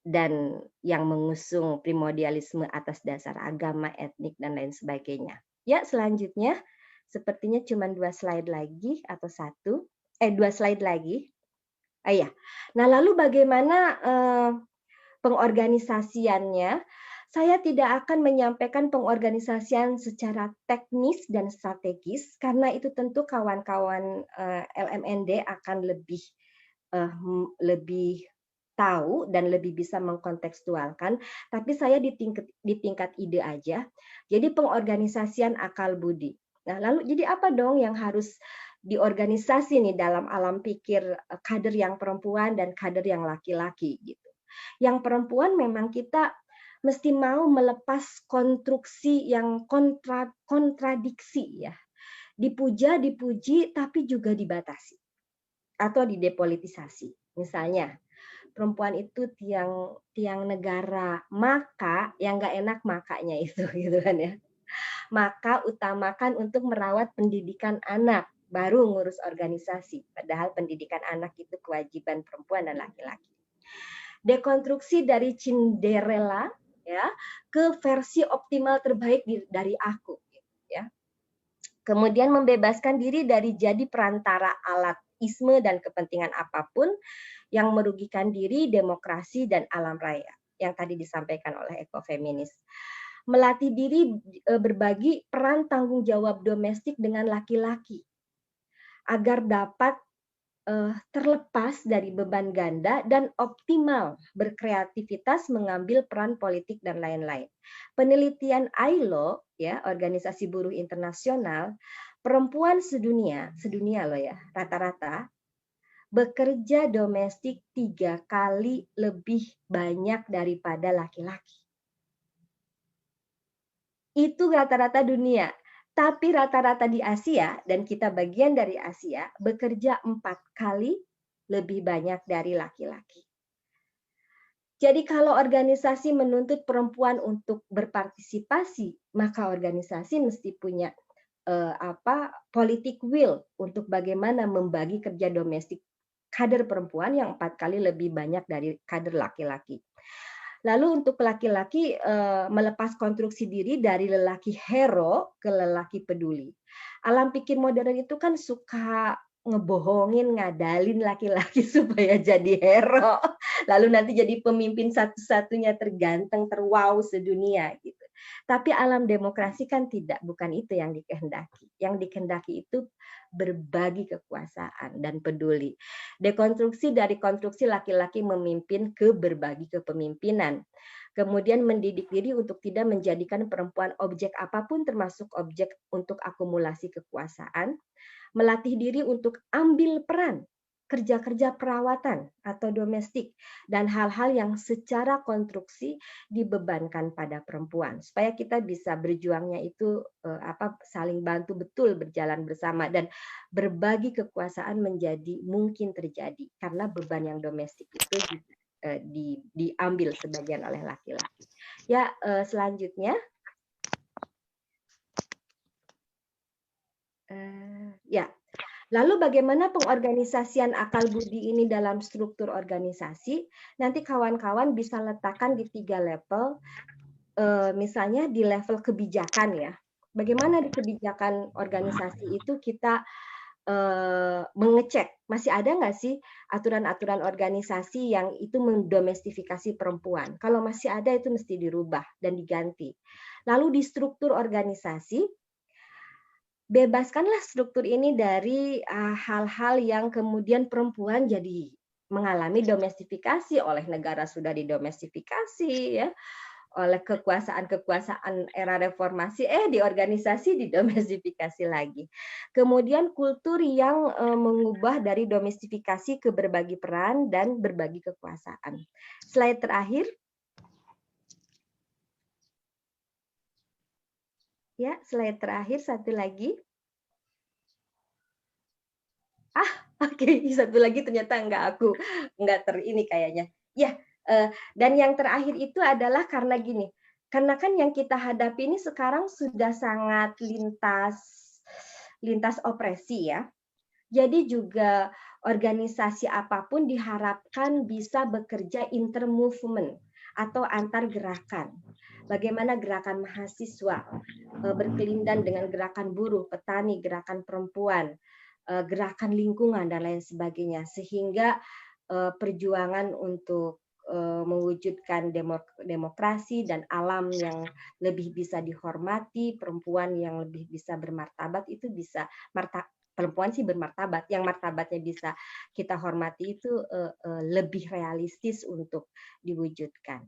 [SPEAKER 4] dan yang mengusung primordialisme atas dasar agama, etnik, dan lain sebagainya. Ya, selanjutnya sepertinya cuma 2 slide lagi atau 2 slide lagi. Nah, lalu bagaimana pengorganisasiannya? Saya tidak akan menyampaikan pengorganisasian secara teknis dan strategis karena itu tentu kawan-kawan LMND akan lebih tahu dan lebih bisa mengkontekstualkan, tapi saya di tingkat ide aja. Jadi pengorganisasian akal budi. Nah, lalu jadi apa dong yang harus diorganisasi nih dalam alam pikir kader yang perempuan dan kader yang laki-laki gitu. Yang perempuan memang kita mesti mau melepas konstruksi yang kontradiksi ya. Dipuji tapi juga dibatasi atau didepolitisasi. Misalnya perempuan itu tiang negara, maka yang nggak enak makanya itu gitu kan ya. Maka utamakan untuk merawat pendidikan anak, baru ngurus organisasi. Padahal pendidikan anak itu kewajiban perempuan dan laki-laki. Dekonstruksi dari Cinderella ya ke versi optimal terbaik dari aku ya. Kemudian membebaskan diri dari jadi perantara alat isme dan kepentingan apapun yang merugikan diri, demokrasi, dan alam raya yang tadi disampaikan oleh ekofeminis. Melatih diri berbagi peran tanggung jawab domestik dengan laki-laki agar dapat terlepas dari beban ganda dan optimal berkreativitas mengambil peran politik dan lain-lain. Penelitian ILO ya, Organisasi Buruh Internasional, perempuan sedunia loh ya, rata-rata bekerja domestik 3 kali lebih banyak daripada laki-laki. Itu rata-rata dunia. Tapi rata-rata di Asia, dan kita bagian dari Asia, bekerja 4 kali lebih banyak dari laki-laki. Jadi kalau organisasi menuntut perempuan untuk berpartisipasi, maka organisasi mesti punya politik will untuk bagaimana membagi kerja domestik kader perempuan yang 4 kali lebih banyak dari kader laki-laki. Lalu untuk laki-laki melepas konstruksi diri dari lelaki hero ke lelaki peduli. Alam pikir modern itu kan suka ngebohongin, ngadalin laki-laki supaya jadi hero. Lalu nanti jadi pemimpin satu-satunya terganteng, terwow sedunia gitu. Tapi alam demokrasi kan tidak, bukan itu yang dikehendaki. Yang dikehendaki itu berbagi kekuasaan dan peduli. Dekonstruksi dari konstruksi laki-laki memimpin ke berbagi kepemimpinan. Kemudian mendidik diri untuk tidak menjadikan perempuan objek apapun termasuk objek untuk akumulasi kekuasaan. Melatih diri untuk ambil peran kerja-kerja perawatan atau domestik dan hal-hal yang secara konstruksi dibebankan pada perempuan supaya kita bisa berjuangnya itu saling bantu betul berjalan bersama dan berbagi kekuasaan menjadi mungkin terjadi karena beban yang domestik itu diambil sebagian oleh laki-laki. Ya, selanjutnya ya. Lalu bagaimana pengorganisasian akal budi ini dalam struktur organisasi? Nanti kawan-kawan bisa letakkan di 3 level, misalnya di level kebijakan ya. Bagaimana di kebijakan organisasi itu kita mengecek, masih ada nggak sih aturan-aturan organisasi yang itu mendomestifikasi perempuan? Kalau masih ada itu mesti dirubah dan diganti. Lalu di struktur organisasi, bebaskanlah struktur ini dari hal-hal yang kemudian perempuan jadi mengalami domestifikasi, oleh negara sudah didomestifikasi ya, oleh kekuasaan-kekuasaan era reformasi, di organisasi didomestifikasi lagi. Kemudian kultur yang mengubah dari domestifikasi ke berbagi peran dan berbagi kekuasaan. Slide terakhir. Ya, slide terakhir satu lagi. Oke, satu lagi ternyata nggak ini kayaknya. Ya, dan yang terakhir itu adalah karena gini, karena kan yang kita hadapi ini sekarang sudah sangat lintas opresi ya. Jadi juga organisasi apapun diharapkan bisa bekerja inter-movement atau antar gerakan. Bagaimana gerakan mahasiswa berkelindan dengan gerakan buruh, petani, gerakan perempuan, gerakan lingkungan dan lain sebagainya, sehingga perjuangan untuk mewujudkan demokrasi dan alam yang lebih bisa dihormati, perempuan yang lebih bisa bermartabat itu bisa perempuan sih bermartabat, yang martabatnya bisa kita hormati itu lebih realistis untuk diwujudkan.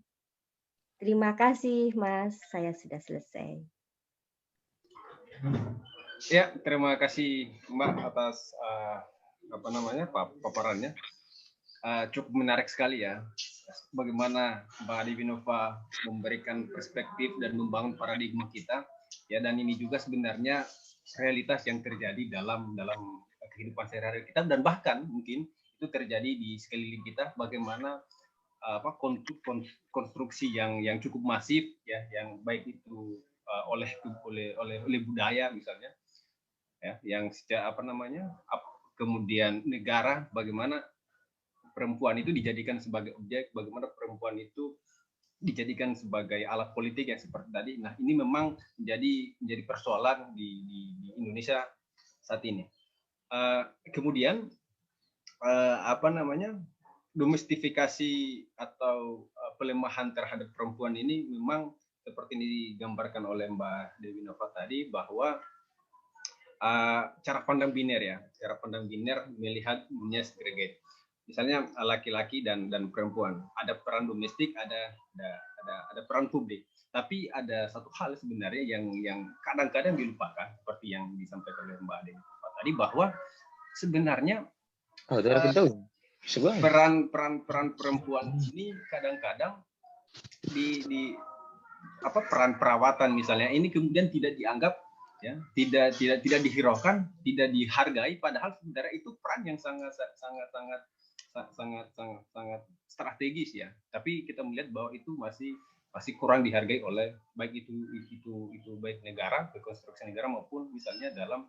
[SPEAKER 4] Terima kasih, Mas. Saya sudah selesai.
[SPEAKER 3] Ya, terima kasih Mbak atas paparannya. Cukup menarik sekali ya, bagaimana Mbak Dewi Nova memberikan perspektif dan membangun paradigma kita. Ya, dan ini juga sebenarnya realitas yang terjadi dalam kehidupan sehari-hari kita, dan bahkan mungkin itu terjadi di sekeliling kita. Bagaimana konstruksi yang cukup masif ya, yang baik itu oleh budaya misalnya. Ya, yang sejak kemudian negara, bagaimana perempuan itu dijadikan sebagai objek, bagaimana perempuan itu dijadikan sebagai alat politik yang seperti tadi. Nah, ini memang menjadi persoalan di Indonesia saat ini. Kemudian domestifikasi atau pelemahan terhadap perempuan ini memang seperti digambarkan oleh Mbak Dewi Nova tadi, bahwa cara pandang biner ya, cara pandang biner melihat dunia segregate. Misalnya laki-laki dan perempuan, ada peran domestik, ada peran publik. Tapi ada satu hal sebenarnya yang kadang-kadang dilupakan, seperti yang disampaikan oleh Mbak Dewi tadi, bahwa sebenarnya peran perempuan ini kadang-kadang di peran perawatan misalnya ini kemudian tidak dianggap ya, tidak dihiraukan, tidak dihargai, padahal sebenarnya itu peran yang sangat strategis ya. Tapi kita melihat bahwa itu masih kurang dihargai oleh baik itu baik negara, rekonstruksi negara, maupun misalnya dalam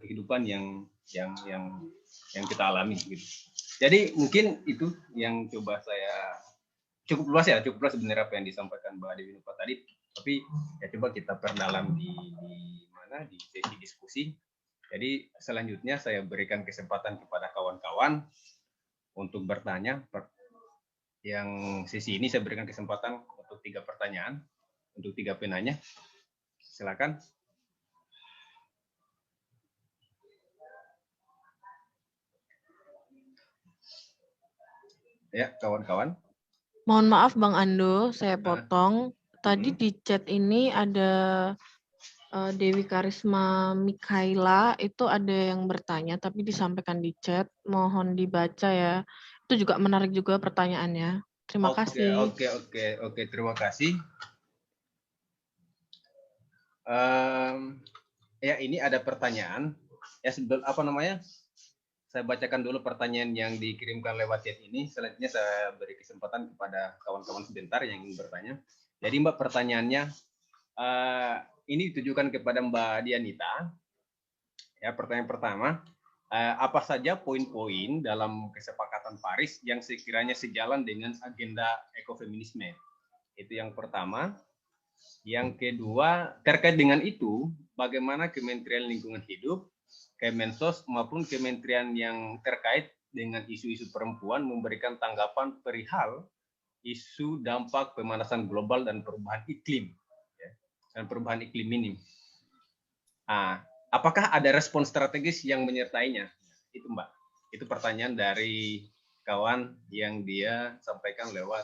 [SPEAKER 3] kehidupan yang kita alami gitu. Jadi mungkin itu yang coba saya, cukup luas sebenarnya apa yang disampaikan Mbak Dewi Nova tadi. Tapi ya coba kita perdalam di sesi diskusi. Jadi selanjutnya saya berikan kesempatan kepada kawan-kawan untuk bertanya. Yang sesi ini saya berikan kesempatan untuk 3 pertanyaan untuk 3 penanya. Silakan. Ya, kawan-kawan.
[SPEAKER 1] Mohon maaf Bang Ando, saya potong. Tadi di chat ini ada Dewi Karisma Mikaela, itu ada yang bertanya tapi disampaikan di chat, mohon dibaca ya. Itu juga menarik juga pertanyaannya. Terima kasih.
[SPEAKER 3] Oke, terima kasih. Ya, ini ada pertanyaan. Ya, saya bacakan dulu pertanyaan yang dikirimkan lewat chat ini. Selanjutnya saya beri kesempatan kepada kawan-kawan sebentar yang ingin bertanya. Jadi Mbak, pertanyaannya ini ditujukan kepada Mbak Dianita. Ya, pertanyaan pertama, apa saja poin-poin dalam kesepakatan Paris yang sekiranya sejalan dengan agenda ekofeminisme? Itu yang pertama. Yang kedua, terkait dengan itu, bagaimana Kementerian Lingkungan Hidup, Kemensos maupun kementerian yang terkait dengan isu-isu perempuan memberikan tanggapan perihal isu dampak pemanasan global dan perubahan iklim, ya, dan perubahan iklim ini. Apakah ada respon strategis yang menyertainya? Itu Mbak. Itu pertanyaan dari kawan yang dia sampaikan lewat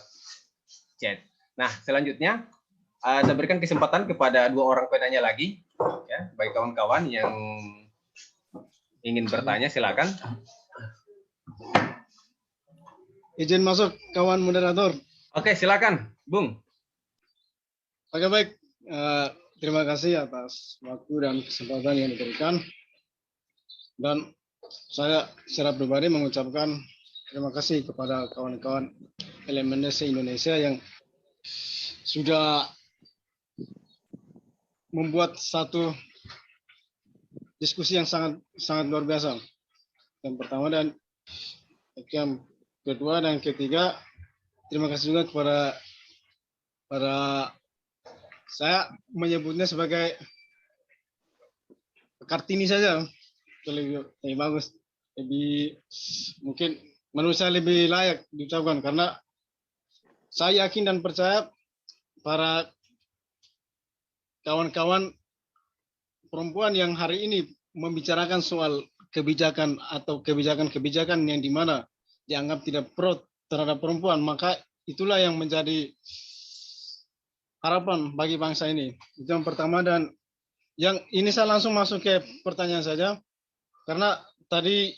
[SPEAKER 3] chat. Nah, selanjutnya saya berikan kesempatan kepada 2 orang penanya lagi, ya, bagi kawan-kawan yang ingin bertanya, silakan.
[SPEAKER 5] Izin masuk, kawan moderator.
[SPEAKER 3] Oke, silakan, Bung.
[SPEAKER 5] Oke, baik. Terima kasih atas waktu dan kesempatan yang diberikan. Dan saya secara pribadi mengucapkan terima kasih kepada kawan-kawan LMNS Indonesia yang sudah membuat satu diskusi yang sangat luar biasa. Yang pertama dan yang kedua dan ketiga, terima kasih juga kepada saya menyebutnya sebagai Kartini saja, lebih bagus, lebih mungkin menurut saya lebih layak diucapkan karena saya yakin dan percaya para kawan-kawan perempuan yang hari ini membicarakan soal kebijakan atau kebijakan-kebijakan yang dimana dianggap tidak pro terhadap perempuan, maka itulah yang menjadi harapan bagi bangsa ini. Itu yang pertama. Dan yang ini saya langsung masuk ke pertanyaan saja, karena tadi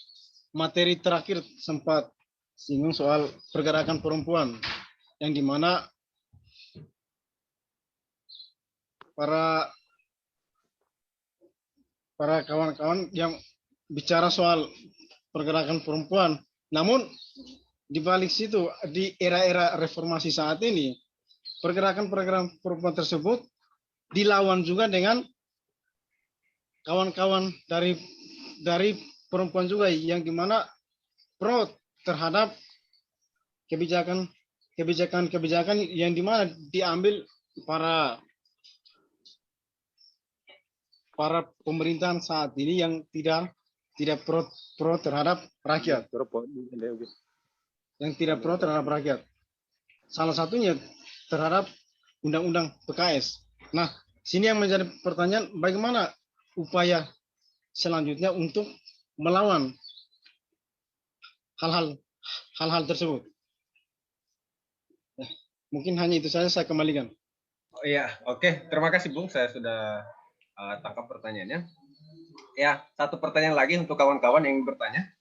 [SPEAKER 5] materi terakhir sempat singgung soal pergerakan perempuan, yang dimana para kawan-kawan yang bicara soal pergerakan perempuan, namun di balik situ di era-era reformasi saat ini pergerakan perempuan tersebut dilawan juga dengan kawan-kawan dari perempuan juga yang dimana pro terhadap kebijakan yang dimana diambil para pemerintahan saat ini yang tidak pro terhadap rakyat, yang tidak pro terhadap rakyat. Salah satunya terhadap undang-undang PKS. Nah, sini yang menjadi pertanyaan, bagaimana upaya selanjutnya untuk melawan hal-hal tersebut? Mungkin hanya itu saja, saya kembalikan.
[SPEAKER 3] Oh iya, oke. Terima kasih Bung, saya sudah tangkap pertanyaannya. Ya, satu pertanyaan lagi untuk kawan-kawan yang bertanya.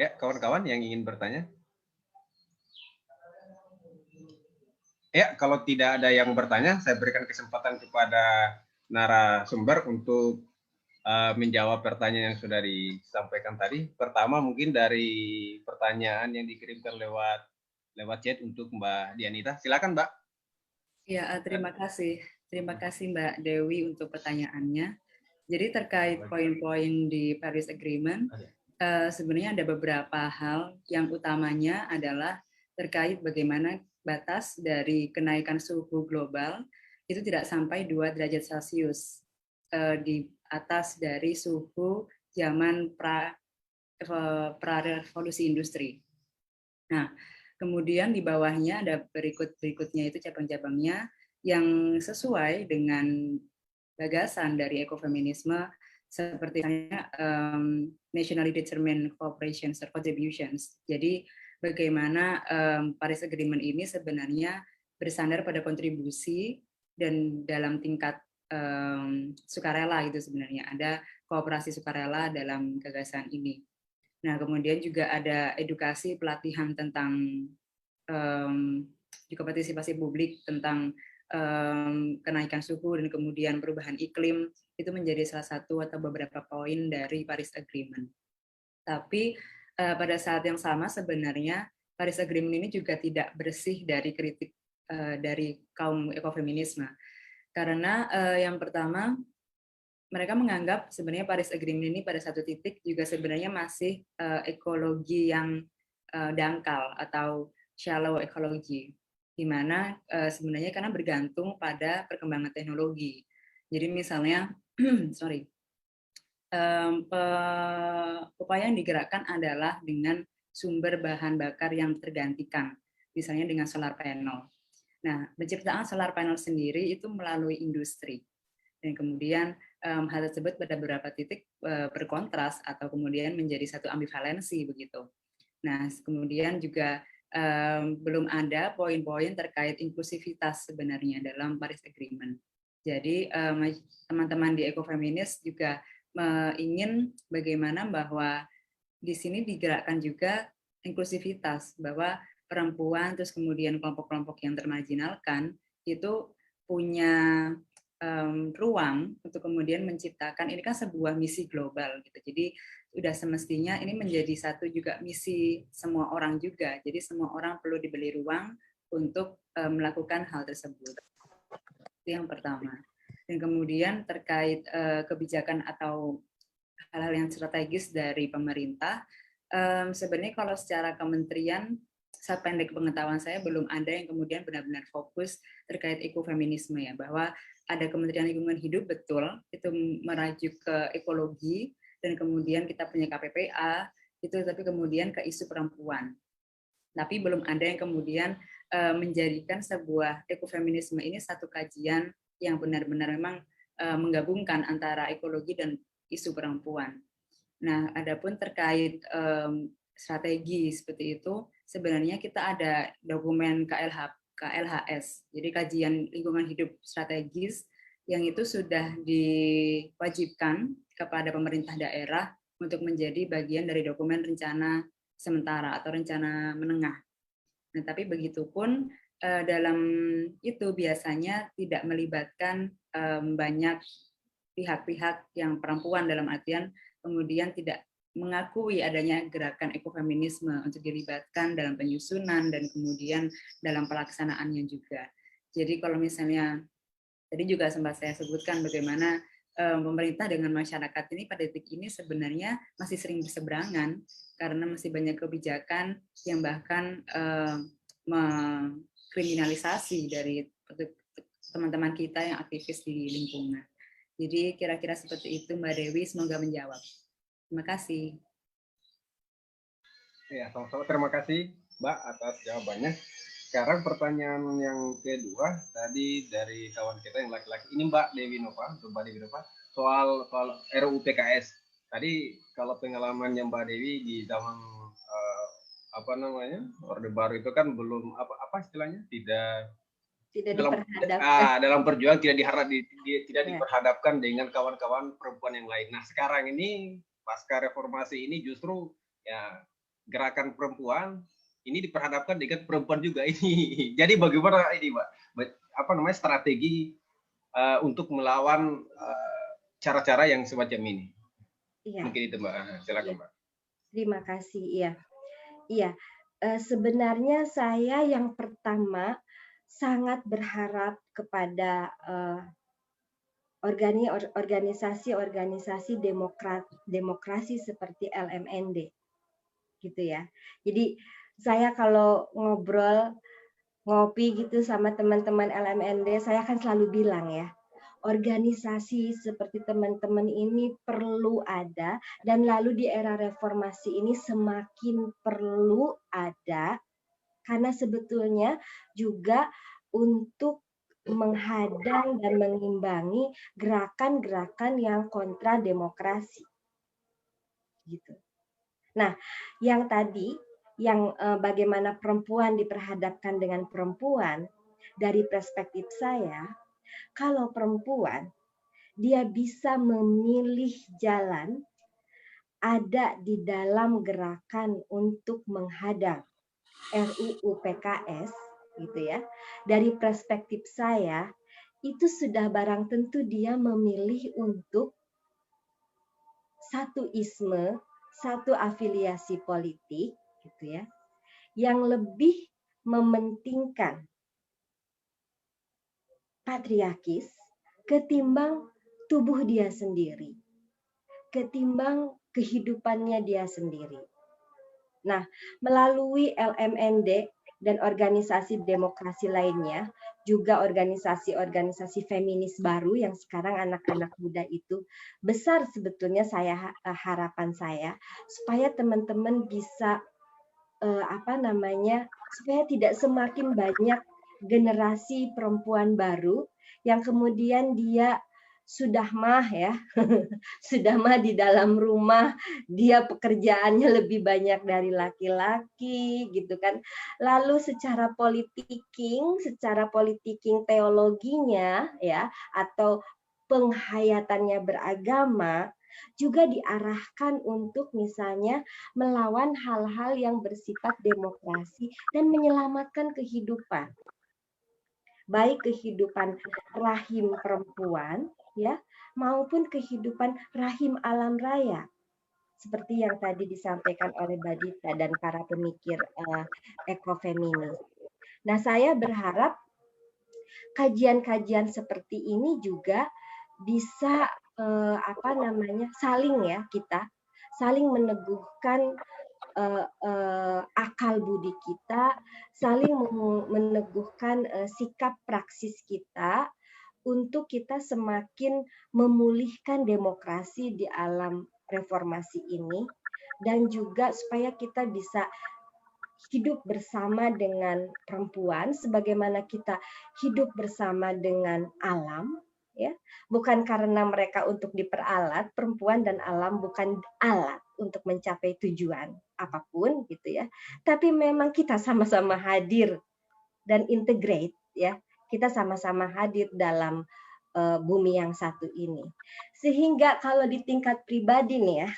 [SPEAKER 3] Ya, kawan-kawan yang ingin bertanya. Ya, kalau tidak ada yang bertanya, saya berikan kesempatan kepada narasumber untuk menjawab pertanyaan yang sudah disampaikan tadi. Pertama mungkin dari pertanyaan yang dikirimkan lewat chat untuk Mbak Dianita. Silakan, Mbak.
[SPEAKER 2] Ya, terima kasih. Terima kasih Mbak Dewi untuk pertanyaannya. Jadi terkait poin-poin di Paris Agreement, sebenarnya ada beberapa hal. Yang utamanya adalah terkait bagaimana batas dari kenaikan suhu global itu tidak sampai 2 derajat Celcius di atas dari suhu zaman pra-revolusi industri. Nah, kemudian di bawahnya ada berikutnya itu cabang-cabangnya yang sesuai dengan gagasan dari ekofeminisme seperti nationally determined cooperation or contributions. Jadi bagaimana Paris Agreement ini sebenarnya bersandar pada kontribusi dan dalam tingkat sukarela itu sebenarnya ada kooperasi sukarela dalam gagasan ini. Nah, kemudian juga ada edukasi pelatihan tentang juga partisipasi publik tentang kenaikan suhu dan kemudian perubahan iklim itu menjadi salah satu atau beberapa poin dari Paris Agreement. Tapi pada saat yang sama sebenarnya Paris Agreement ini juga tidak bersih dari kritik dari kaum ekofeminisme. Karena yang pertama mereka menganggap sebenarnya Paris Agreement ini pada satu titik juga sebenarnya masih ekologi yang dangkal atau shallow ekologi, di mana sebenarnya karena bergantung pada perkembangan teknologi. Jadi misalnya, upaya yang digerakkan adalah dengan sumber bahan bakar yang tergantikan, misalnya dengan solar panel. Nah, penciptaan solar panel sendiri itu melalui industri. Dan kemudian hal tersebut pada beberapa titik berkontras atau kemudian menjadi satu ambivalensi begitu. Nah, kemudian juga belum ada poin-poin terkait inklusivitas sebenarnya dalam Paris Agreement. Jadi teman-teman di ekofeminis juga ingin bagaimana bahwa di sini digerakkan juga inklusivitas, bahwa perempuan terus kemudian kelompok-kelompok yang termarginalkan itu punya ruang untuk kemudian menciptakan, ini kan sebuah misi global gitu. Jadi sudah semestinya ini menjadi satu juga misi semua orang juga. Jadi semua orang perlu diberi ruang untuk melakukan hal tersebut. Itu yang pertama. Dan kemudian terkait kebijakan atau hal-hal yang strategis dari pemerintah, sebenarnya kalau secara kementerian, sependek pengetahuan saya belum ada yang kemudian benar-benar fokus terkait ekofeminisme ya, bahwa ada Kementerian Lingkungan Hidup, betul, itu merajuk ke ekologi, dan kemudian kita punya KPPA, itu tapi kemudian ke isu perempuan. Tapi belum ada yang kemudian menjadikan sebuah ekofeminisme ini satu kajian yang benar-benar memang menggabungkan antara ekologi dan isu perempuan. Nah, adapun terkait strategi seperti itu, sebenarnya kita ada dokumen KLHS, jadi kajian lingkungan hidup strategis, yang itu sudah diwajibkan kepada pemerintah daerah untuk menjadi bagian dari dokumen rencana sementara atau rencana menengah. Nah, tapi begitupun dalam itu biasanya tidak melibatkan banyak pihak-pihak yang perempuan, dalam artian kemudian tidak mengakui adanya gerakan ekofeminisme untuk dilibatkan dalam penyusunan dan kemudian dalam pelaksanaannya juga. Jadi kalau misalnya tadi juga sempat saya sebutkan bagaimana pemerintah dengan masyarakat ini pada detik ini sebenarnya masih sering berseberangan karena masih banyak kebijakan yang bahkan mengkriminalisasi dari teman-teman kita yang aktivis di lingkungan. Jadi kira-kira seperti itu Mbak Dewi, semoga menjawab. Terima kasih.
[SPEAKER 3] Ya, sama-sama. Terima kasih Mbak atas jawabannya. Sekarang pertanyaan yang kedua tadi dari kawan kita yang laki-laki. Ini Mbak Dewi Nova, soal RUU PKS. Tadi kalau pengalamannya Mbak Dewi di zaman Orde Baru itu kan belum apa istilahnya tidak diperhadapkan dalam perjuangan, tidak diperhadapkan dengan kawan-kawan perempuan yang lain. Nah, sekarang ini pasca reformasi ini justru ya gerakan perempuan ini diperhadapkan dengan perempuan juga ini. Jadi bagaimana ini, Mbak? Strategi untuk melawan cara-cara yang semacam ini? Iya. Mungkin itu Mbak. Silakan Mbak.
[SPEAKER 4] Terima kasih. Iya. Sebenarnya saya yang pertama sangat berharap kepada organisasi demokrasi seperti LMND, gitu ya. Jadi saya kalau ngopi gitu sama teman-teman LMND, saya akan selalu bilang ya, organisasi seperti teman-teman ini perlu ada, dan lalu di era reformasi ini semakin perlu ada, karena sebetulnya juga untuk menghadang dan mengimbangi gerakan-gerakan yang kontra demokrasi. Gitu. Nah, yang tadi, yang bagaimana perempuan diperhadapkan dengan perempuan, dari perspektif saya, kalau perempuan, dia bisa memilih jalan ada di dalam gerakan untuk menghadang RUU PKS, gitu ya. Dari perspektif saya, itu sudah barang tentu dia memilih untuk satu isme, satu afiliasi politik, gitu ya, yang lebih mementingkan patriarkis ketimbang tubuh dia sendiri, ketimbang kehidupannya dia sendiri. Nah, melalui LMND dan organisasi demokrasi lainnya, juga organisasi-organisasi feminis baru yang sekarang anak-anak muda itu besar sebetulnya harapan saya supaya teman-teman bisa supaya tidak semakin banyak generasi perempuan baru yang kemudian dia sudah mah ya, sudah mah di dalam rumah, dia pekerjaannya lebih banyak dari laki-laki gitu kan. Lalu secara politiking teologinya ya atau penghayatannya beragama juga diarahkan untuk misalnya melawan hal-hal yang bersifat demokrasi dan menyelamatkan kehidupan. Baik kehidupan rahim perempuan ya maupun kehidupan rahim alam raya seperti yang tadi disampaikan oleh Mbak Dita dan para pemikir ekofeminis. Nah, saya berharap kajian-kajian seperti ini juga bisa kita saling meneguhkan akal budi kita, saling meneguhkan sikap praksis kita untuk kita semakin memulihkan demokrasi di alam reformasi ini dan juga supaya kita bisa hidup bersama dengan perempuan sebagaimana kita hidup bersama dengan alam ya, bukan karena mereka untuk diperalat, perempuan dan alam bukan alat untuk mencapai tujuan apapun gitu ya. Tapi memang kita sama-sama hadir dan integrate ya. Kita sama-sama hadir dalam bumi yang satu ini. Sehingga kalau di tingkat pribadi nih ya,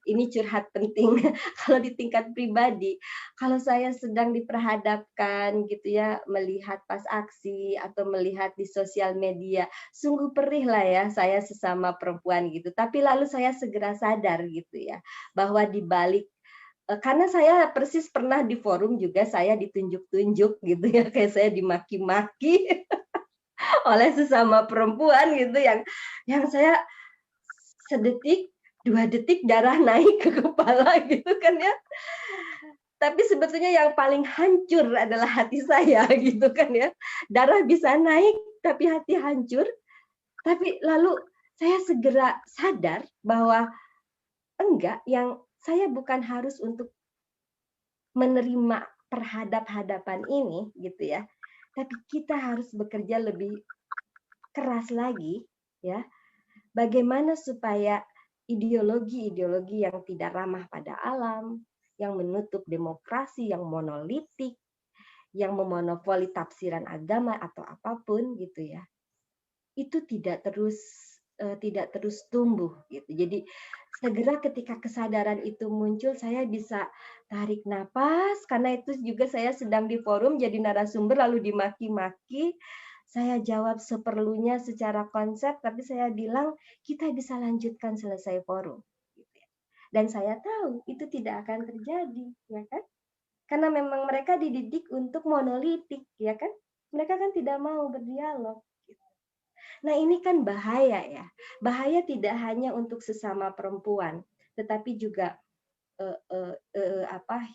[SPEAKER 4] ini curhat penting. Kalau di tingkat pribadi, kalau saya sedang diperhadapkan gitu ya, melihat pas aksi atau melihat di sosial media, sungguh perih lah ya saya sesama perempuan gitu. Tapi lalu saya segera sadar gitu ya, bahwa di balik karena saya persis pernah di forum juga saya ditunjuk-tunjuk gitu ya, kayak saya dimaki-maki oleh sesama perempuan gitu yang saya sedetik 2 detik darah naik ke kepala gitu kan ya. Tapi sebetulnya yang paling hancur adalah hati saya gitu kan ya. Darah bisa naik tapi hati hancur. Tapi lalu saya segera sadar bahwa enggak, yang saya bukan harus untuk menerima perhadap-hadapan ini gitu ya. Tapi kita harus bekerja lebih keras lagi ya. Bagaimana supaya ideologi-ideologi yang tidak ramah pada alam, yang menutup demokrasi, yang monolitik, yang memonopoli tafsiran agama atau apapun gitu ya, itu tidak terus tumbuh gitu. Jadi segera ketika kesadaran itu muncul, saya bisa tarik napas karena itu juga saya sedang di forum jadi narasumber lalu dimaki-maki. Saya jawab seperlunya secara konsep, tapi saya bilang kita bisa lanjutkan selesai forum. Dan saya tahu itu tidak akan terjadi, ya kan? Karena memang mereka dididik untuk monolitik, ya kan? Mereka kan tidak mau berdialog. Nah ini kan bahaya ya. Bahaya tidak hanya untuk sesama perempuan, tetapi juga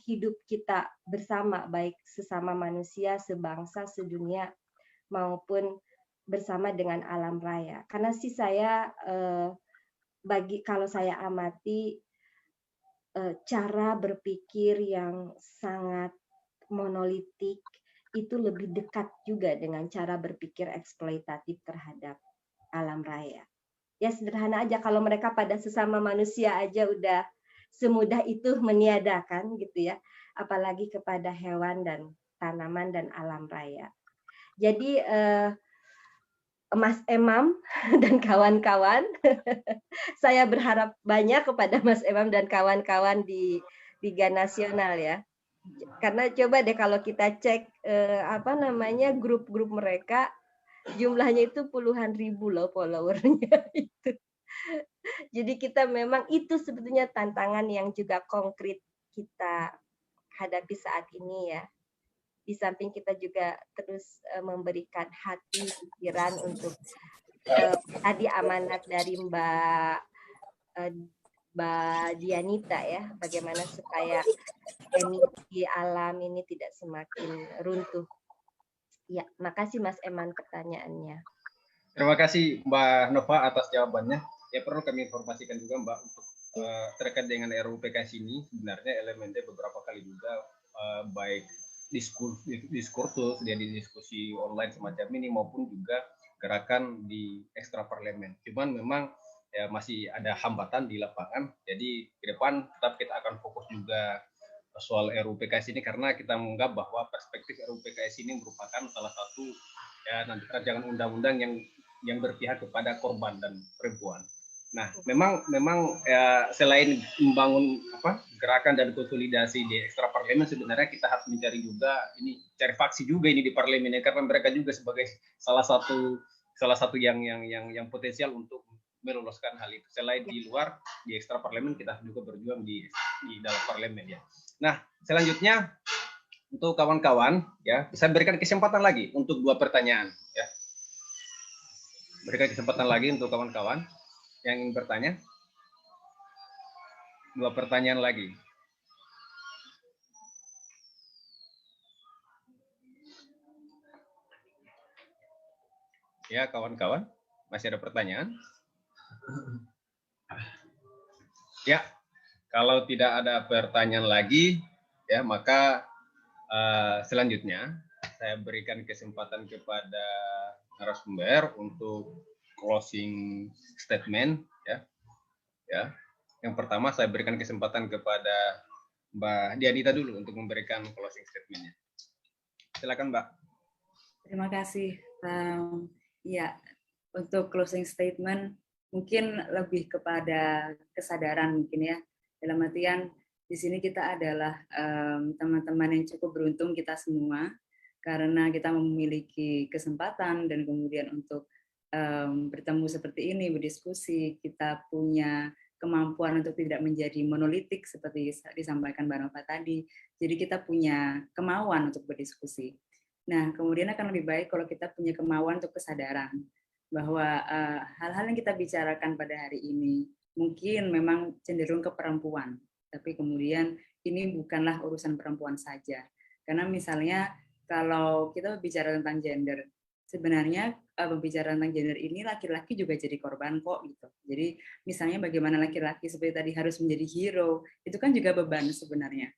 [SPEAKER 4] hidup kita bersama, baik sesama manusia, sebangsa, sedunia, maupun bersama dengan alam raya. Karena sih saya kalau saya amati cara berpikir yang sangat monolitik itu lebih dekat juga dengan cara berpikir eksploitatif terhadap alam raya. Ya sederhana aja, kalau mereka pada sesama manusia aja udah semudah itu meniadakan gitu ya, apalagi kepada hewan dan tanaman dan alam raya. Jadi Mas Emam dan kawan-kawan, saya berharap banyak kepada Mas Emam dan kawan-kawan di Liga Nasional ya. Karena coba deh kalau kita cek grup-grup mereka, jumlahnya itu puluhan ribu loh followernya itu. Jadi kita memang itu sebetulnya tantangan yang juga konkret kita hadapi saat ini ya. Di samping kita juga terus memberikan hati, pikiran untuk tadi amanat dari Mbak Dianita ya, bagaimana supaya emisi alam ini tidak semakin runtuh. Ya, makasih Mas Eman pertanyaannya.
[SPEAKER 3] Terima kasih Mbak Nova atas jawabannya. Ya, perlu kami informasikan juga Mbak untuk terkait dengan RUU PKS ini, sebenarnya elemennya beberapa kali juga baik diskursus dia di diskusi online semacam ini maupun juga gerakan di ekstra parlemen. Cuman memang ya masih ada hambatan di lapangan. Jadi ke depan tetap kita akan fokus juga soal RUU PKS ini karena kita menganggap bahwa perspektif RUU PKS ini merupakan salah satu ya nanti rancangan undang-undang yang berpihak kepada korban dan perempuan. Nah, memang ya, selain membangun gerakan dan konsolidasi di ekstra parlemen, sebenarnya kita harus mencari juga ini cari faksi juga ini di parlemen karena mereka juga sebagai salah satu yang potensial untuk meloloskan hal itu. Selain di luar di ekstra parlemen, kita juga berjuang di dalam parlemen ya. Nah, selanjutnya untuk kawan-kawan ya, saya berikan kesempatan lagi untuk 2 pertanyaan ya. Berikan kesempatan lagi untuk kawan-kawan yang ingin bertanya. 2 pertanyaan lagi. Ya, kawan-kawan, masih ada pertanyaan? Ya, kalau tidak ada pertanyaan lagi, ya maka selanjutnya saya berikan kesempatan kepada narasumber untuk closing statement ya. Yang pertama saya berikan kesempatan kepada Mbak Dianita dulu untuk memberikan closing statement-nya. Silakan Mbak.
[SPEAKER 2] Terima kasih. Ya, untuk closing statement mungkin lebih kepada kesadaran mungkin ya. Dalam artian di sini kita adalah teman-teman yang cukup beruntung kita semua karena kita memiliki kesempatan dan kemudian untuk bertemu seperti ini, berdiskusi, kita punya kemampuan untuk tidak menjadi monolitik seperti disampaikan Mbak Nova tadi. Jadi kita punya kemauan untuk berdiskusi. Nah, kemudian akan lebih baik kalau kita punya kemauan untuk kesadaran bahwa hal-hal yang kita bicarakan pada hari ini mungkin memang cenderung ke perempuan, tapi kemudian ini bukanlah urusan perempuan saja. Karena misalnya kalau kita bicara tentang gender, sebenarnya berbicara tentang gender ini laki-laki juga jadi korban kok gitu. Jadi misalnya bagaimana laki-laki seperti tadi harus menjadi hero, itu kan juga beban sebenarnya.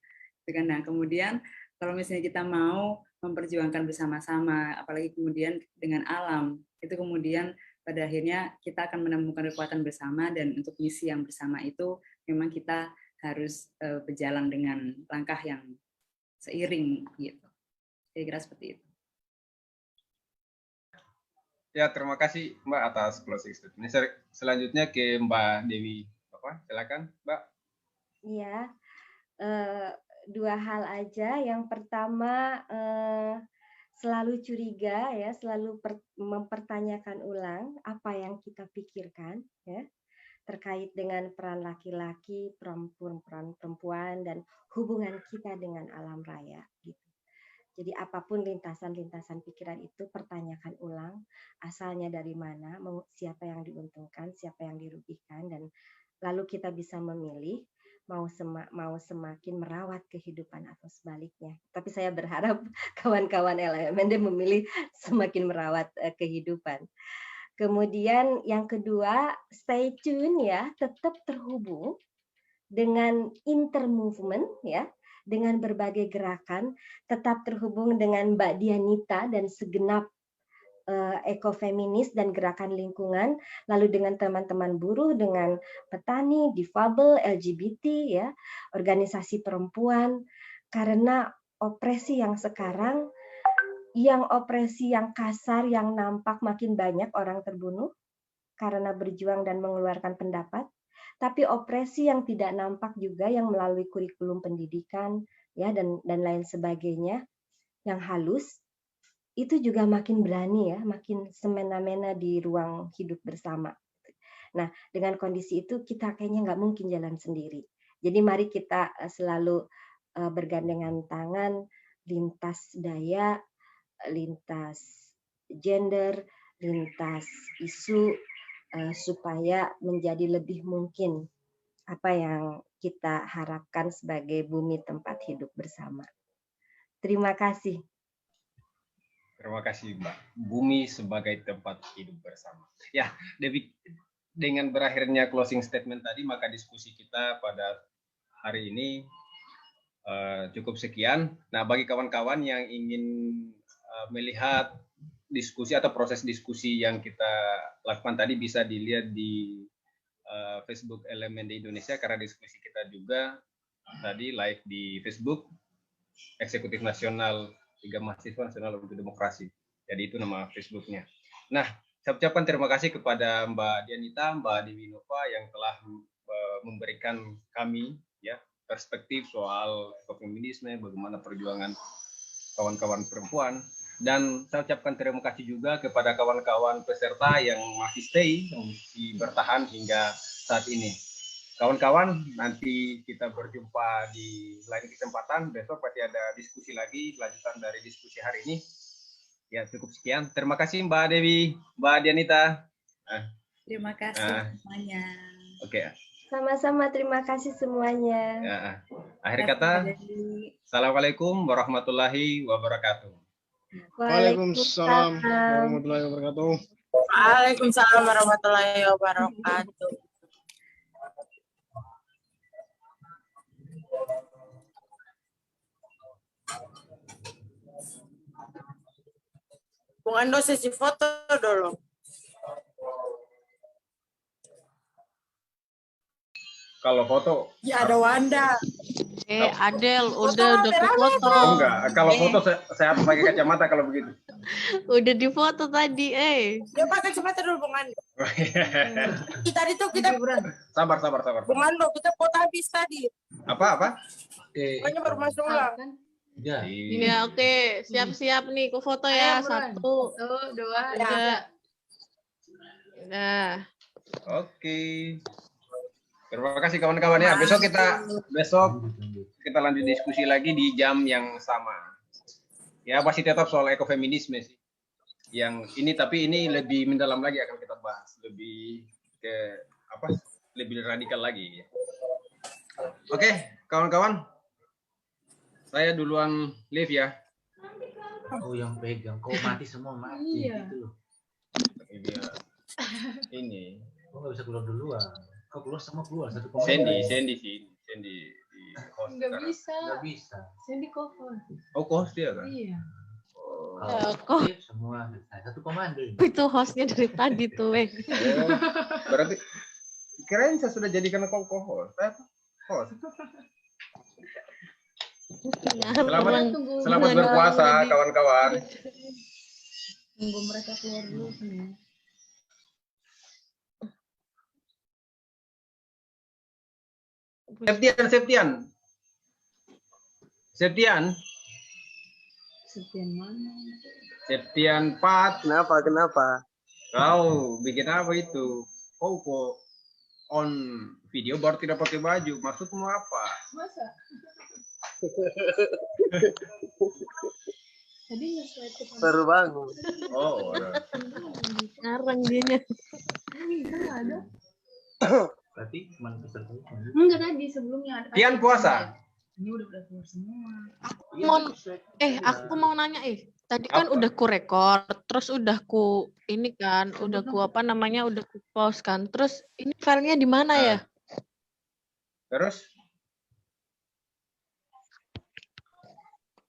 [SPEAKER 2] Nah, kemudian kalau misalnya kita mau memperjuangkan bersama-sama, apalagi kemudian dengan alam, itu kemudian pada akhirnya kita akan menemukan kekuatan bersama dan untuk misi yang bersama itu memang kita harus berjalan dengan langkah yang seiring gitu. Kira-kira seperti itu.
[SPEAKER 3] Ya, terima kasih Mbak atas closing statement. Selanjutnya ke Mbak Dewi. Silakan Mbak.
[SPEAKER 4] Iya, 2 hal aja. Yang pertama selalu curiga ya, selalu mempertanyakan ulang apa yang kita pikirkan ya terkait dengan peran laki-laki, peran perempuan dan hubungan kita dengan alam raya gitu. Jadi apapun lintasan-lintasan pikiran itu pertanyakan ulang asalnya dari mana, siapa yang diuntungkan, siapa yang dirugikan dan lalu kita bisa memilih mau semakin merawat kehidupan atau sebaliknya. Tapi saya berharap kawan-kawan LMND memilih semakin merawat kehidupan. Kemudian yang kedua, stay tune ya, tetap terhubung dengan intermovement ya, dengan berbagai gerakan, tetap terhubung dengan Mbak Dianita dan segenap ekofeminis dan gerakan lingkungan, lalu dengan teman-teman buruh, dengan petani, difabel, LGBT, ya, organisasi perempuan, karena opresi yang sekarang, yang opresi yang kasar, yang nampak makin banyak orang terbunuh karena berjuang dan mengeluarkan pendapat, tapi opresi yang tidak nampak juga yang melalui kurikulum pendidikan, ya, dan lain sebagainya, yang halus, itu juga makin berani ya, makin semena-mena di ruang hidup bersama. Nah, dengan kondisi itu kita kayaknya nggak mungkin jalan sendiri. Jadi mari kita selalu bergandengan tangan, lintas daya, lintas gender, lintas isu, supaya menjadi lebih mungkin apa yang kita harapkan sebagai bumi tempat hidup bersama. Terima kasih.
[SPEAKER 3] Terima kasih Mbak. Bumi sebagai tempat hidup bersama. Ya, Devi, dengan berakhirnya closing statement tadi, maka diskusi kita pada hari ini cukup sekian. Nah, bagi kawan-kawan yang ingin melihat diskusi atau proses diskusi yang kita lakukan tadi, bisa dilihat di Facebook Elemen di Indonesia, karena diskusi kita juga tadi live di Facebook Eksekutif Nasional Tiga Mahasiswa Nasional untuk Demokrasi. Jadi itu nama Facebooknya. Nah, saya ucapkan terima kasih kepada Mbak Dianita, Mbak Dewi Nova yang telah memberikan kami ya perspektif soal feminisme, bagaimana perjuangan kawan-kawan perempuan. Dan saya ucapkan terima kasih juga kepada kawan-kawan peserta yang masih stay, yang masih bertahan hingga saat ini. Kawan-kawan, nanti kita berjumpa di lain kesempatan. Besok pasti ada diskusi lagi, lanjutan dari diskusi hari ini. Ya, cukup sekian. Terima kasih Mbak Dewi, Mbak Dianita.
[SPEAKER 2] Terima kasih semuanya.
[SPEAKER 3] Oke.
[SPEAKER 4] Sama-sama, terima kasih semuanya.
[SPEAKER 3] Ya, akhir kata, Assalamualaikum warahmatullahi wabarakatuh.
[SPEAKER 5] Waalaikumsalam warahmatullahi wabarakatuh.
[SPEAKER 6] Waalaikumsalam warahmatullahi wabarakatuh. Bung Ando sesi foto dulu.
[SPEAKER 3] Kalau foto?
[SPEAKER 6] Ya ada Wanda.
[SPEAKER 1] Adel, udah foto.
[SPEAKER 3] Enggak, kalau foto saya harus pakai kacamata kalau begitu.
[SPEAKER 1] Udah difoto tadi,
[SPEAKER 6] Dia pakai kacamata dulu Bung Ando. Tadi tuh kita
[SPEAKER 3] Sabar.
[SPEAKER 6] Bung Ando, kita foto habis tadi.
[SPEAKER 3] Apa?
[SPEAKER 6] Pokoknya baru masuk ulang.
[SPEAKER 1] Ya, oke. Siap-siap nih, ku foto ya. 1, 2, 3. Nah.
[SPEAKER 3] Oke. Terima kasih kawan-kawan ya. Besok kita lanjut diskusi lagi di jam yang sama. Ya, masih tetap soal ekofeminisme sih. Yang ini, tapi ini lebih mendalam lagi akan kita bahas, lebih lebih radikal lagi ya. Oke, kawan-kawan. Saya duluan live ya.
[SPEAKER 7] Oh, yang pegang. Kau mati semua, mati.
[SPEAKER 1] Iya.
[SPEAKER 7] Gitu.
[SPEAKER 3] Ini.
[SPEAKER 7] Kau nggak bisa keluar duluan. Kau keluar sama keluar. Satu
[SPEAKER 3] Sandy di host.
[SPEAKER 1] Nggak bisa.
[SPEAKER 7] Nggak bisa.
[SPEAKER 1] Sandy co-host.
[SPEAKER 3] Oh, host dia kan?
[SPEAKER 1] Iya.
[SPEAKER 7] Kalau semua satu komando.
[SPEAKER 1] Itu hostnya dari tadi tuh,
[SPEAKER 3] Oh, berarti kirain saya sudah jadikan kau co-host. Host. Selamat berpuasa kawan-kawan.
[SPEAKER 1] Tunggu mereka keluar dulu nih.
[SPEAKER 3] Septian mana? Septian 4.
[SPEAKER 8] Kenapa?
[SPEAKER 3] Kau bikin apa itu? Kau kok on video baru tidak pakai baju. Maksudmu apa?
[SPEAKER 1] Masa? Tadi
[SPEAKER 8] baru bangun.
[SPEAKER 3] Oh,
[SPEAKER 1] ngarang dianya.
[SPEAKER 7] Ada. Berarti cuma peserta.
[SPEAKER 1] Enggak, tadi sebelumnya ada.
[SPEAKER 3] Tian puasa.
[SPEAKER 1] Ini udah keluar semua. Aku mau nanya tadi kan udah ku record, terus udah ku ini kan, udah ku udah ku post kan. Terus ini filenya di mana ya?
[SPEAKER 3] Terus?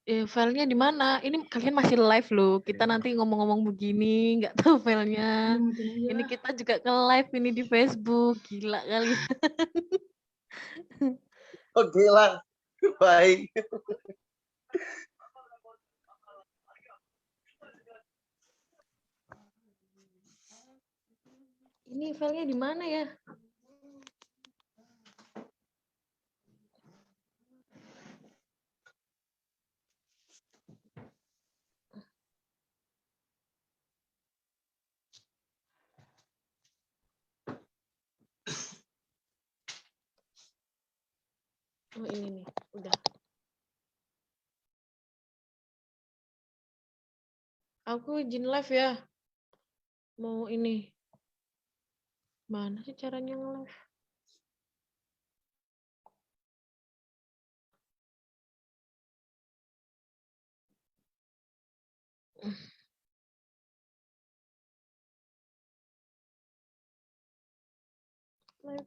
[SPEAKER 1] Filenya di mana? Ini kalian masih live loh. Kita nanti ngomong-ngomong begini, nggak tahu filenya. Ini kita juga ke live ini di Facebook. Gila kali.
[SPEAKER 8] Oke lah. Baik.
[SPEAKER 1] Ini filenya di mana ya? Oh, ini nih, udah. Aku izin live ya. Mau ini. Mana sih caranya nge-live?
[SPEAKER 9] live.